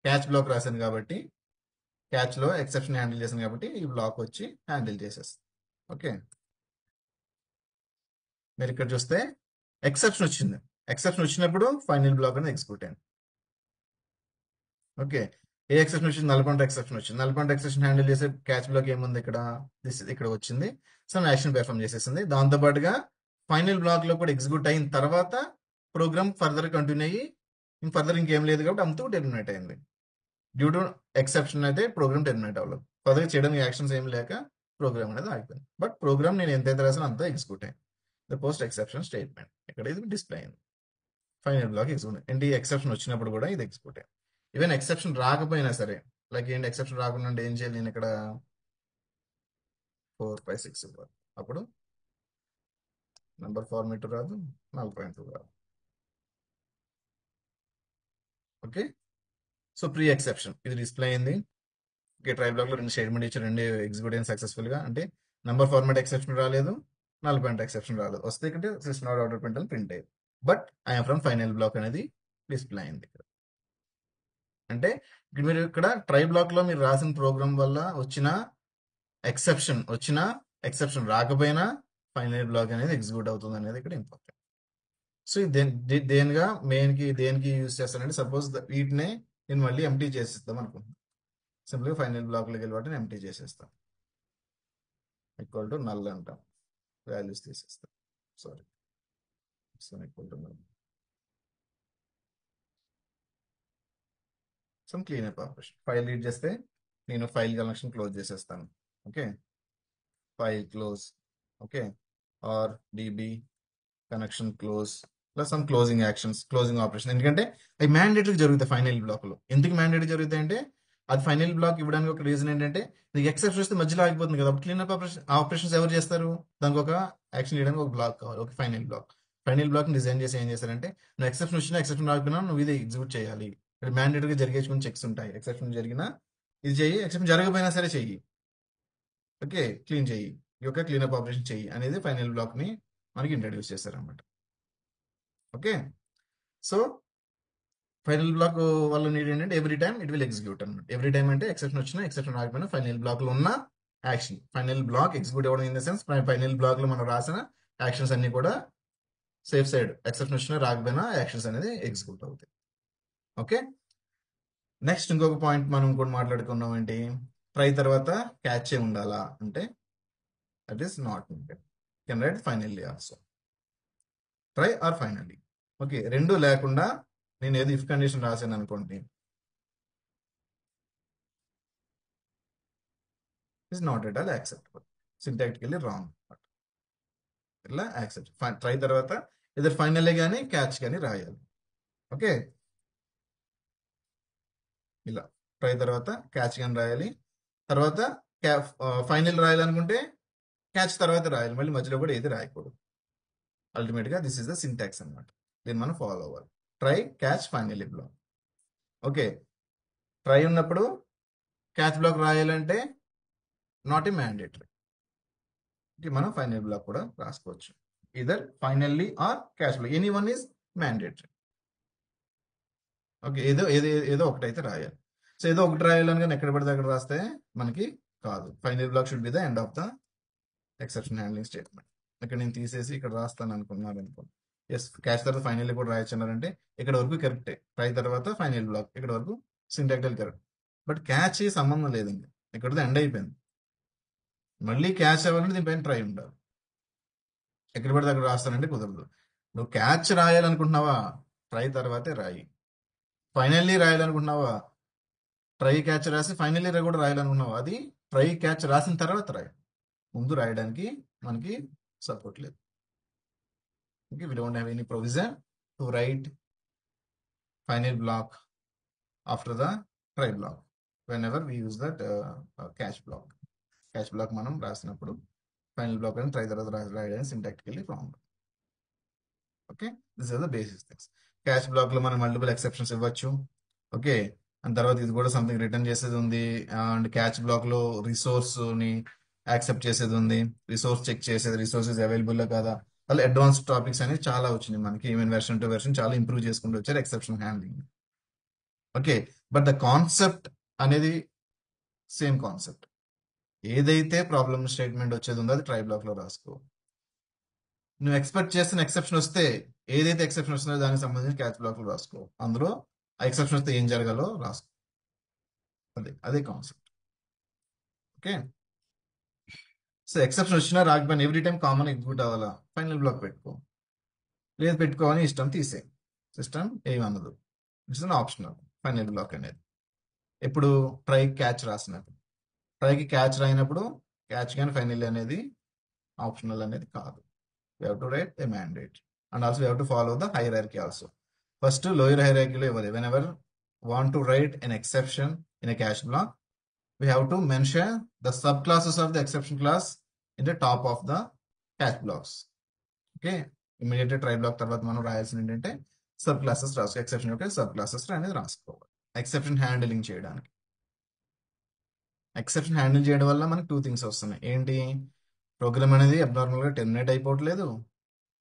[SPEAKER 1] క్యాచ్ బ్లాక్ రాశాను కాబట్టి క్యాచ్ లో ఎక్సెప్షన్ హ్యాండిల్ చేశాను కాబట్టి ఈ బ్లాక్ వచ్చి హ్యాండిల్ చేసేస్తుంది. ఓకే మీరు ఇక్కడ చూస్తే ఎక్సెప్షన్ వచ్చింది, ఎక్సెప్షన్ వచ్చినప్పుడు ఫైనల్ బ్లాక్ అనేది ఎగ్జిక్యూట్ అయింది. ఓకే ఏ ఎక్సెప్షన్ వచ్చింది? నల్ పాయింట్ ఎక్సెప్షన్ వచ్చింది. నల్ పాయింట్ ఎక్సెప్షన్ హ్యాండిల్ చేసే క్యాచ్ బ్లాక్ ఏముంది ఇక్కడ, ఇక్కడ వచ్చింది, సమ్ యాక్షన్ పెర్ఫామ్ చేసేసింది. దాంతో పాటుగా ఫైనల్ బ్లాక్ లో కూడా ఎగ్జిక్యూట్ అయిన తర్వాత ప్రోగ్రామ్ ఫర్దర్ కంటిన్యూ అయ్యి ఫర్దర్ ఇంకేం లేదు కాబట్టి అంతా టెర్మినేట్ అయింది. డ్యూ టు ఎక్సెప్షన్ అయితే ప్రోగ్రామ్ టెర్మినేట్ అవ్వలేదు, ఫర్దర్ చేయడానికి యాక్షన్స్ ఏం లేక ప్రోగ్రామ్ అనేది ఆగిపోయింది. బట్ ప్రోగ్రామ్ నేను ఎంతైతే రాసానో అంతా ఎగ్జిక్యూట్ అయింది. ద పోస్ట్ ఎక్సెప్షన్ స్టేట్మెంట్ ఇక్కడ ఇది డిస్ప్లే అయింది. ఫైనల్ బ్లాక్ ఎగ్జిక్యూట్ ఏంటి, ఎక్సెప్షన్ వచ్చినప్పుడు కూడా ఇది ఎగ్జిక్యూట్ అయింది. ఈవెన్ ఎక్సెప్షన్ రాకపోయినా సరే, లైక్ ఏంటి ఎక్సెప్షన్ రాకుండా ఉంటే ఏం చేయాలి, నేను ఇక్కడ 4, 5, 6 ఇవ్వాలి, అప్పుడు నెంబర్ ఫార్మేట్ రాదు, 4.2 రాదు. ఓకే సో ప్రీ ఎక్సెప్షన్ ఇది డిస్ప్లే అయింది. ఓకే ట్రై బ్లాక్ లో 2 స్టేట్మెంట్ ఇచ్చి 2 ఎగ్జిక్యూట్ అయింది సక్సెస్ఫుల్ గా. అంటే నెంబర్ ఫార్మేట్ ఎక్సెప్షన్ రాలేదు, నల్ పాయింట్ ఎక్సెప్షన్ రాలేదు, వస్తే ఇక్కడ సిస్టమ్ నాట్ అవుట్ ప్రింట్ అని ప్రింట్ అయ్యింది. But I'm from final block అనేది డిస్ప్లే అయింది ఇక్కడ. అంటే మీరు ఇక్కడ ట్రై బ్లాక్ లో మీరు రాసిన ప్రోగ్రామ్ వల్ల వచ్చిన ఎక్సెప్షన్ రాకపోయినా ఫైనల్ బ్లాక్ అనేది ఎగ్జిక్యూట్ అవుతుంది అనేది ఇక్కడ ఇంపార్టెంట్. సో దేనిగా దేనికి యూజ్ చేస్తానంటే సపోజ్ వీటినే నేను మళ్ళీ ఎంటీ చేసేస్తాం అనుకుంటున్నాను. సింపుల్గా ఫైనల్ బ్లాక్ లోకి వెళ్ళి వాటిని ఎంటీ చేసేస్తాం, ఈక్వల్ టు నల్ అంటాం, వాల్యూస్ తీసేస్తాం. Sorry equal to null. Some cleanup operation, file read చేస్తే నేను ఫైల్ కనెక్షన్ క్లోజ్ చేసేస్తాను. Okay file close, okay or DB connection close plus some closing actions, closing operation. ఎందుకంటే అవి mandatory జరుగుతాయి final block లో. ఎందుకు మ్యాండేటరీ జరుగుతాయి అంటే అది ఫైనల్ బ్లాక్ ఇవ్వడానికి ఒక రీజన్ ఏంటంటే నీకు ఎక్సెప్షన్ వస్తే మధ్యలో ఆగిపోతుంది కదా, క్లీనప్ ఆపరేషన్స్ ఎవరు చేస్తారు, దానికి ఒక యాక్షన్ చేయడానికి ఒక బ్లాక్ కావాలి. ఓకే ఫైనల్ బ్లాక్ డిజైన్ చేసి ఏం చేశారంటే నువ్వు ఎక్సెప్షన్ వచ్చినా ఎక్సెప్షన్ రాకపోయినా నువ్వు ఇది ఎగ్జిక్యూట్ చేయాలి. మ్యాండేటరీగా జరిగే కొన్ని చెక్స్ ఉంటాయి, ఎక్సెప్షన్ జరిగినా ఇది చెయ్యి, ఎక్సెప్షన్ జరగకపోయినా సరే చెయ్యి, ఓకే క్లీన్ చెయ్యి, ఈ యొక్క క్లీనప్ ఆపరేషన్ చెయ్యి అనేది ఫైనల్ బ్లాక్ ని మనకి ఇంట్రడ్యూస్ చేశారనమాట. ఓకే సో ఫైనల్ బ్లాక్ వల్ల నీడ్ ఏంటంటే every time it will execute అనమాట. ఎవ్రీ టైమ్ అంటే ఎక్సెప్షన్ వచ్చినా ఎక్సెప్షన్ రాకపోయినా ఫైనల్ బ్లాక్ లో ఉన్న యాక్షన్, ఫైనల్ బ్లాక్ ఎగ్జిక్యూట్ అవ్వడం in the sense final block లో మనం రాసిన యాక్షన్స్ అన్ని కూడా సేఫ్ సైడ్ ఎక్సెప్షన్ వచ్చినా రాకపోయినా యాక్షన్స్ అనేది ఎగ్జిక్యూట్ అవుతాయి. ఓకే నెక్స్ట్ ఇంకొక పాయింట్ మనం కూడా మాట్లాడుకున్నాం ఏంటి, ట్రై తర్వాత క్యాచ్ ఏ ఉండాలా అంటే that is not needed, can write finally also, try or finally. Okay రెండు లేకుండా నేను ఏది ఇఫ్ కండిషన్ రాశాను అనుకోండి, is not at all acceptable, syntactically wrong. ఇలా యాక్సెప్ట్ ట్రై తర్వాత ఇద్దరు ఫైనల్లీ కానీ క్యాచ్ కానీ రాయాలి. ఓకే ఇలా ట్రై తర్వాత క్యాచ్ కానీ రాయాలి. తర్వాత ఫైనల్ రాయాలనుకుంటే క్యాచ్ తర్వాత రాయాలి. మళ్ళీ మధ్యలో కూడా ఏది రాయకూడదు. అల్టిమేట్గా దిస్ ఇస్ ద సింటాక్స్ అనమాట. దీన్ని మనం ఫాలో అవ్వాలి. Try, catch, final block. Okay, try ఉన్నప్పుడు క్యాచ్ బ్లాక్ రాయాలంటే నాట్ ఏ మ్యాండేటరీ. మనం ఫైనల్ బ్లాక్ కూడా రాసుకోవచ్చు. Either finally or catch block, any one is mandatory. Okay, ఏదో ఒకటైతే రాయాలి. సో ఏదో ఒకటి రాయాలని కానీ ఎక్కడ పడితే అక్కడ రాస్తే మనకి కాదు. Final block should be the end of the exception handling statement. ఇక్కడ నేను తీసేసి ఇక్కడ రాస్తాను అనుకున్నారు అనుకో, ఎస్ క్యాచ్ తర్వాత ఫైనల్ కూడా రాయొచ్చన్నారంటే ఇక్కడ వరకు కరెక్టే. ట్రై తర్వాత ఫైనల్ బ్లాక్, ఇక్కడ వరకు సింటాక్టికల్ కరెక్ట్. బట్ క్యాచ్ సంబంధం లేదండి, ఇక్కడతో ఎండ్ అయిపోయింది. మళ్ళీ క్యాచ్ అవ్వాలంటే దీనిపైన ట్రై ఉండాలి. ఎక్కడ పడితే అక్కడ రాస్తానంటే కుదరదు. నువ్వు క్యాచ్ రాయాలనుకుంటున్నావా, ట్రై తర్వాతే రాయి. ఫైనల్లీ రాయాలనుకుంటున్నావా, ట్రై క్యాచ్ రాసి ఫైనల్లీ కూడా రాయాలనుకున్నావా, అది ట్రై క్యాచ్ రాసిన తర్వాత రాయి. ముందు రాయడానికి మనకి సపోర్ట్ లేదు. Okay, we don't have any provision to write final block after the try block whenever we use that catch block. Catch block మనం రాసినప్పుడు ఫైనల్ బ్లాక్ అని ట్రై తర్వాత రాయడానికి syntactically wrong. Okay, this are the basic things. Catch block లో మనం multiple exceptions ఇవ్వచ్చు. Okay, and తర్వాత ఇది కూడా సంథింగ్ రిటర్న్ చేసేది ఉంది. అండ్ క్యాచ్ బ్లాక్ లో రిసోర్స్ ని యాక్సెప్ట్ చేసేది ఉంది, రిసోర్స్ చెక్ చేసేది, రిసోర్సెస్ అవైలబుల్ కాదా, అలా అడ్వాన్స్ టాపిక్స్ అనేవి చాలా వచ్చినాయి మనకి. ఈవెన్ వెర్షన్ టు వెర్షన్ చాలా ఇంప్రూవ్ చేసుకుంటూ వచ్చారు exception handling. Okay, but the concept అనేది సేమ్ కాన్సెప్ట్. ఏదైతే ప్రాబ్లమ్ స్టేట్మెంట్ వచ్చేది ఉందో అది ట్రై బ్లాక్ లో రాసుకో. నువ్వు ఎక్స్పెక్ట్ చేస్తున్న ఎక్సెప్షన్ వస్తే, ఏదైతే ఎక్సెప్షన్ వస్తుందో దానికి సంబంధించి క్యాచ్ బ్లాక్ లో రాసుకో. అందులో ఆ ఎక్సెప్షన్ వస్తే ఏం జరగాలో రాసుకో. అదే కాన్సెప్ట్. ఓకే, సో ఎక్సెప్షన్ వచ్చినా రాకపోయినా ఎవ్రీ టైం కామన్ ఎగ్జిక్యూట్ అవ్వాలా, ఫైనల్ బ్లాక్ పెట్టుకో. లేదు పెట్టుకోవాలని ఇష్టం తీసే, సిస్టమ్ ఏమన్నదు. It's an optional final block అనేది. ఎప్పుడు ట్రై క్యాచ్ రాసినప్పుడు, ట్రైకి క్యాచ్ రాయినప్పుడు క్యాచ్ కానీ ఫైనల్ అనేది ఆప్షనల్ అనేది కాదు. We have to write a mandate, and also we have to follow the hierarchy also. First, lower hierarchy lo ivvali. Whenever want to write an exception in a catch block, we have to mention the subclasses of the exception class in the top of the catch blocks. Okay, immediately try block తర్వాత మనం రాయాల్సింది ఏంటంటే sub classes రాసుకో, exception యొక్క sub classes అనేది రాసుకోవాలి. Exception handling చేయడానికి, exception handle చేయడం వల్ల మనకి 2 థింగ్స్ వస్తున్నాయి. ఏంటి, ప్రోగ్రామ్ అనేది అబ్నార్మల్ గా టెర్మినేట్ అయిపోవట్లేదు.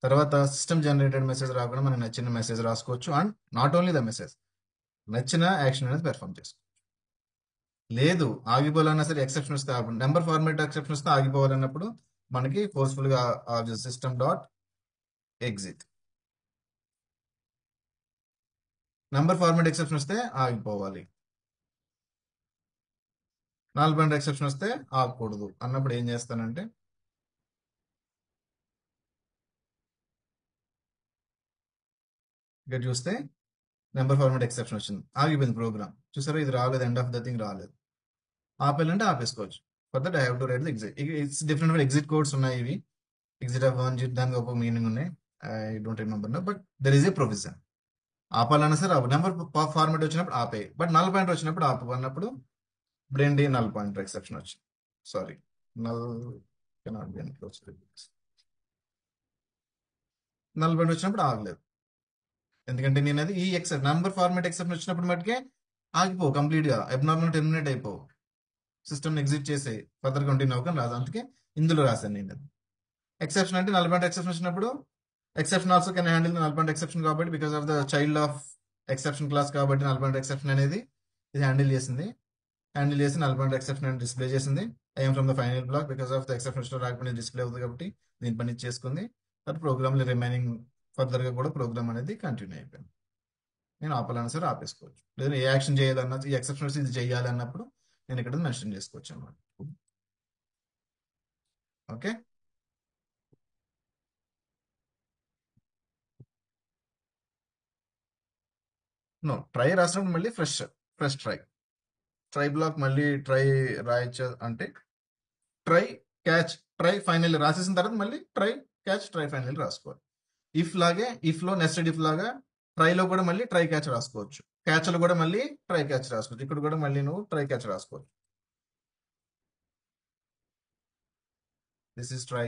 [SPEAKER 1] తర్వాత సిస్టమ్ జనరేటెడ్ మెసేజ్ రాకుండా మనకు నచ్చిన మెసేజ్ రాసుకోవచ్చు. And not only the message, నచ్చిన యాక్షన్ అనేది పెర్ఫామ్ చేసుకోవచ్చు. లేదు ఆగిపోవాలన్నా సరే ఎక్సెప్షన్ వస్తే నెంబర్ ఫార్మేట్ ఎక్సెప్షన్ వస్తే ఆగిపోవాలన్నప్పుడు మనకి ఫోర్స్ఫుల్ గా system dot exit. Number format exception వస్తే ఆగిపోవాలి, నాలుగు పాయింట్ ఎక్సెప్షన్ వస్తే ఆగకూడదు అన్నప్పుడు ఏం చేస్తానంటే, ఇక్కడ చూస్తే నెంబర్ ఫార్మేట్ ఎక్సెప్షన్ వచ్చింది, ఆగిపోయింది ప్రోగ్రామ్. చూసారా, ఇది రాలేదు, ఎండ్ ఆఫ్ ద థింగ్ రాలేదు. ఆపేయాలంటే ఆపేసుకోవచ్చు. For that I have to write the exit. It's different exit codes ఉన్నాయి. ఇవి ఎగ్జిట్ ఆఫ్ 1 దానికి ఒక మీనింగ్ ఉన్నాయి. I don't remember now, but there is a provision. ఆపాలన్నా సరే నెంబర్ ఫార్మేట్ వచ్చినప్పుడు ఆపేయి, బట్ నల్ పాయింట్ వచ్చినప్పుడు ఆపు అన్నప్పుడు ఇప్పుడు ఏంటి, నల్ పాయింట్ ఎక్సెప్షన్ వచ్చింది. Sorry, null cannot be enclosed. Null point వచ్చినప్పుడు ఆగలేదు, ఎందుకంటే నేను అది ఈ నెంబర్ ఫార్మేట్ ఎక్సెప్షన్ వచ్చినప్పుడు మటుకే ఆగిపో, కంప్లీట్ గా అబ్నార్మల్ టెర్మినేట్ అయిపో, సిస్టమ్ ఎగ్జిట్ చేసే ఫర్దర్ కంటిన్యూ అవ్వకని రాదు. అందుకే ఇందులో రాశాను నేను అది. ఎక్సెప్షన్ అంటే నల్ పాయింట్ ఎక్సెప్షన్ వచ్చినప్పుడు, exception also can handle null point exception కాబట్టి, because of the child of exception class కాబట్టి నల్ పాయింట్ ఎక్సెప్షన్ అనేది ఇది హ్యాండిల్ చేసింది. హ్యాండిల్ చేసి నల్ పాయింట్ ఎక్సెప్షన్ అని డిస్ప్లే చేసింది. I'm from the final block because of the exception రాకపోతే display అవుతుంది కాబట్టి దీని పని చేసుకుంది. బట్ ప్రోగ్రామ్ రిమైనింగ్ ఫర్దర్ గా కూడా ప్రోగ్రామ్ అనేది కంటిన్యూ అయిపోయింది. నేను ఆపాలన్నా సరే ఆపేసుకోవచ్చు, లేదా ఏ యాక్షన్ చేయాలన్నా ఈ ఎక్సెప్షన్ ఇది చేయాలి అన్నప్పుడు నేను ఇక్కడ మెన్షన్ చేసుకోవచ్చు అన్నమాట. ఓకే, నో ట్రై రాసినప్పుడు మళ్ళీ ఫ్రెష్ ట్రై బ్లాక్ మళ్ళీ ట్రై రాయచ్చు అంటే ట్రై క్యాచ్ ట్రై ఫైనల్ రాసేసిన తర్వాత మళ్ళీ ట్రై క్యాచ్ ట్రై ఫైనల్ రాసుకోవాలి. ఇఫ్ లో నెస్టెడ్ ఇఫ్ లాగా ట్రైలో కూడా మళ్ళీ ట్రై క్యాచ్ రాసుకోవచ్చు. క్యాచ్లు కూడా మళ్ళీ ట్రై క్యాచ్ రాసుకోవచ్చు. ఇక్కడ కూడా మళ్ళీ నువ్వు ట్రై క్యాచ్ రాసుకోవచ్చు. This is try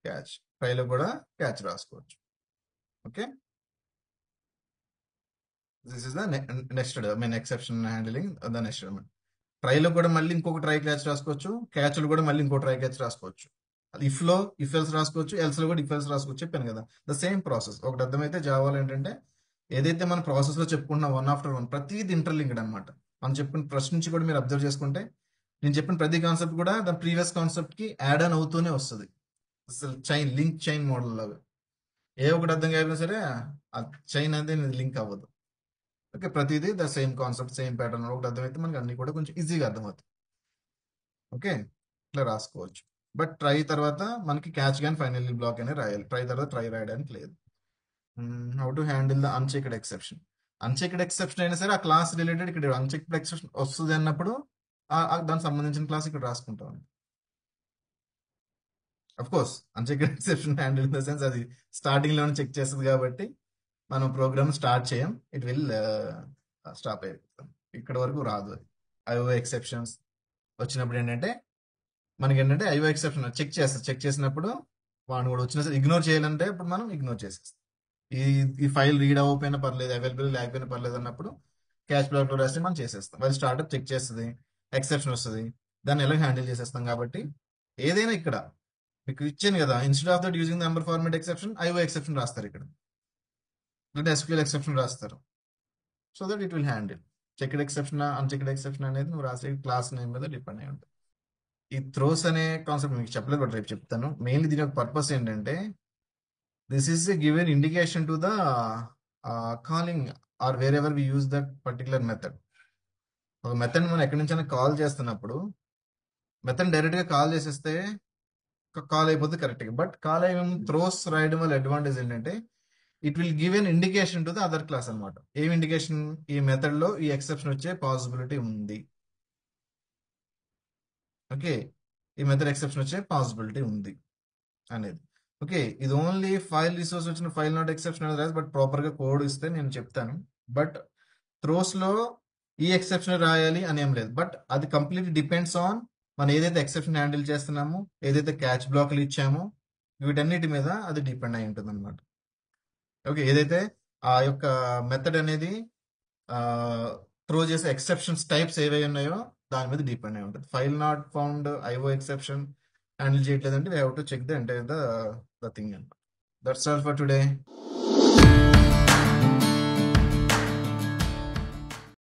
[SPEAKER 1] catch. ట్రైలో కూడా క్యాచ్ రాసుకోవచ్చు. Okay, this is the nested exception handling the nested. ట్రైలో కూడా మళ్ళీ ఇంకొక ట్రై క్యాచ్ రాసుకోవచ్చు. క్యాచ్లు కూడా మళ్ళీ ఇంకో ట్రై క్యాచ్ రాసుకోవచ్చు. ఇఫ్ లో ఇఫ్ ఎల్స్ రాసుకోవచ్చు, ఎల్స్ లో కూడా ఇఫ్ ఎల్స్ రాసుకోవచ్చు. చెప్పాను కదా, ద సేమ్ ప్రాసెస్. ఒకటి అర్థమైతే జావాలో ఏంటంటే ఏదైతే మన ప్రాసెస్ లో చెప్పుకుంటున్నా వన్ ఆఫ్టర్ వన్ ప్రతిది ఇంటర్లింక్డ్ అనమాట. మనం చెప్పిన ఫస్ట్ నుంచి కూడా మీరు అబ్జర్వ్ చేసుకుంటే నేను చెప్పిన ప్రతి కాన్సెప్ట్ కూడా దాని ప్రీవియస్ కాన్సెప్ట్ కి యాడ్ ఆన్ అవుతూనే వస్తుంది. అసలు చైన్ లింక్ చైన్ మోడల్ లాగా ఏ ఒకటి అర్థం కాకపోయినా సరే ఆ చైన్ అనేది లింక్ అవ్వదు. ఓకే, ప్రతిదీ the same concept same pattern ఒకటి అర్థమైతే మనకి అన్ని కూడా కొంచెం ఈజీగా అర్థమవుతాయి. ఓకే, ఇట్లా రాసుకోవచ్చు. బట్ ట్రై తర్వాత మనకి క్యాచ్ కానీ ఫైనల్లీ బ్లాక్ అనేది రాయాలి. ట్రై తర్వాత ట్రై రాయడానికి లేదు. How to handle the unchecked exception. Unchecked exception అయినా సరే ఆ క్లాస్ రిలేటెడ్ ఇక్కడ అన్చెక్డ్ ఎక్సెప్షన్ వస్తుంది అన్నప్పుడు దానికి సంబంధించిన క్లాస్ ఇక్కడ రాసుకుంటాం. Of course unchecked exception handle in the sense అది స్టార్టింగ్ లోనే చెక్ చేస్తుంది కాబట్టి మనం ప్రోగ్రామ్ స్టార్ట్ చేయం, ఇట్ విల్ స్టాప్ అయిపోతాం. ఇక్కడ వరకు రాదు. అది ఐఓ ఎక్సెప్షన్స్ వచ్చినప్పుడు ఏంటంటే మనకి ఏంటంటే ఐఓ ఎక్సెప్షన్ చెక్ చేస్తారు. చెక్ చేసినప్పుడు వాడిని కూడా వచ్చిన ఇగ్నోర్ చేయాలంటే ఇప్పుడు మనం ఇగ్నోర్ చేసేస్తాం. ఈ ఈ ఫైల్ రీడ్ అవ్వకపోయినా పర్లేదు, అవైలబుల్ లేకపోయినా పర్లేదు అన్నప్పుడు క్యాచ్ బ్లాక్ లో రాస్తే మనం చేసేస్తాం. వాళ్ళు స్టార్ట్అప్ చెక్ చేస్తుంది, ఎక్సెప్షన్ వస్తుంది, దాన్ని ఎలా హ్యాండిల్ చేసేస్తాం. కాబట్టి ఏదైనా ఇక్కడ మీకు ఇచ్చాను కదా, instead of that using number format exception IO exception రాస్తారు ఇక్కడ, లేదా ఎస్క్యూఎల్ ఎక్సెప్షన్ రాస్తారు. So that it will handle. Checked exception unchecked exception అనేది నువ్వు రాసే క్లాస్ నేమ్ మీద డిపెండ్ అయి ఉంటుంది. ఈ థ్రోస్ అనే కాన్సెప్ట్ మీకు చెప్పలేదు, బట్ రేపు చెప్తాను. మెయిన్లీ దీని యొక్క పర్పస్ ఏంటంటే this is given indication to the calling or wherever we use that particular method. ఒక మెథడ్ మనం ఎక్కడి నుంచైనా కాల్ చేస్తున్నప్పుడు మెథడ్ డైరెక్ట్ గా కాల్ చేసేస్తే కాల్ అయిపోతుంది కరెక్ట్గా. బట్ కాల్ అయ్యే థ్రోస్ రాయడం వల్ల అడ్వాంటేజ్ ఏంటంటే it will give an indication to the other class అనమాట. ఏం ఇండికేషన్? ఈ మెథడ్ లో ఈ ఎక్సెప్షన్ వచ్చే పాసిబిలిటీ ఉంది. ఓకే, ఈ మెథడ్ ఎక్సెప్షన్ వచ్చే పాసిబిలిటీ ఉంది అనేది. ఓకే, ఇది ఓన్లీ ఫైల్ రిసోర్స్ వచ్చిన ఫైల్ నాట్ ఎక్సెప్షన్ అనేది రాదు, బట్ ప్రాపర్ గా కోడ్ ఇస్తే నేను చెప్తాను. బట్ థ్రోస్ లో ఈ ఎక్సెప్షన్ రాయాలి అని ఏం లేదు. బట్ అది కంప్లీట్ డిపెండ్స్ ఆన్ మనం ఏదైతే ఎక్సెప్షన్ హ్యాండిల్ చేస్తున్నామో, ఏదైతే క్యాచ్ బ్లాక్లు ఇచ్చామో వీటన్నిటి మీద అది డిపెండ్ అయి ఉంటుంది అనమాట. ఓకే, ఏదైతే ఆ యొక్క మెథడ్ అనేది త్రో చేసే ఎక్సెప్షన్స్ టైప్స్ ఏవై ఉన్నాయో దాని మీద డిపెండ్ అయి ఉంటుంది. File not found IO exception handle చేయట్లేదంటే we have to check the entire the thing అనమాట. That's all for today.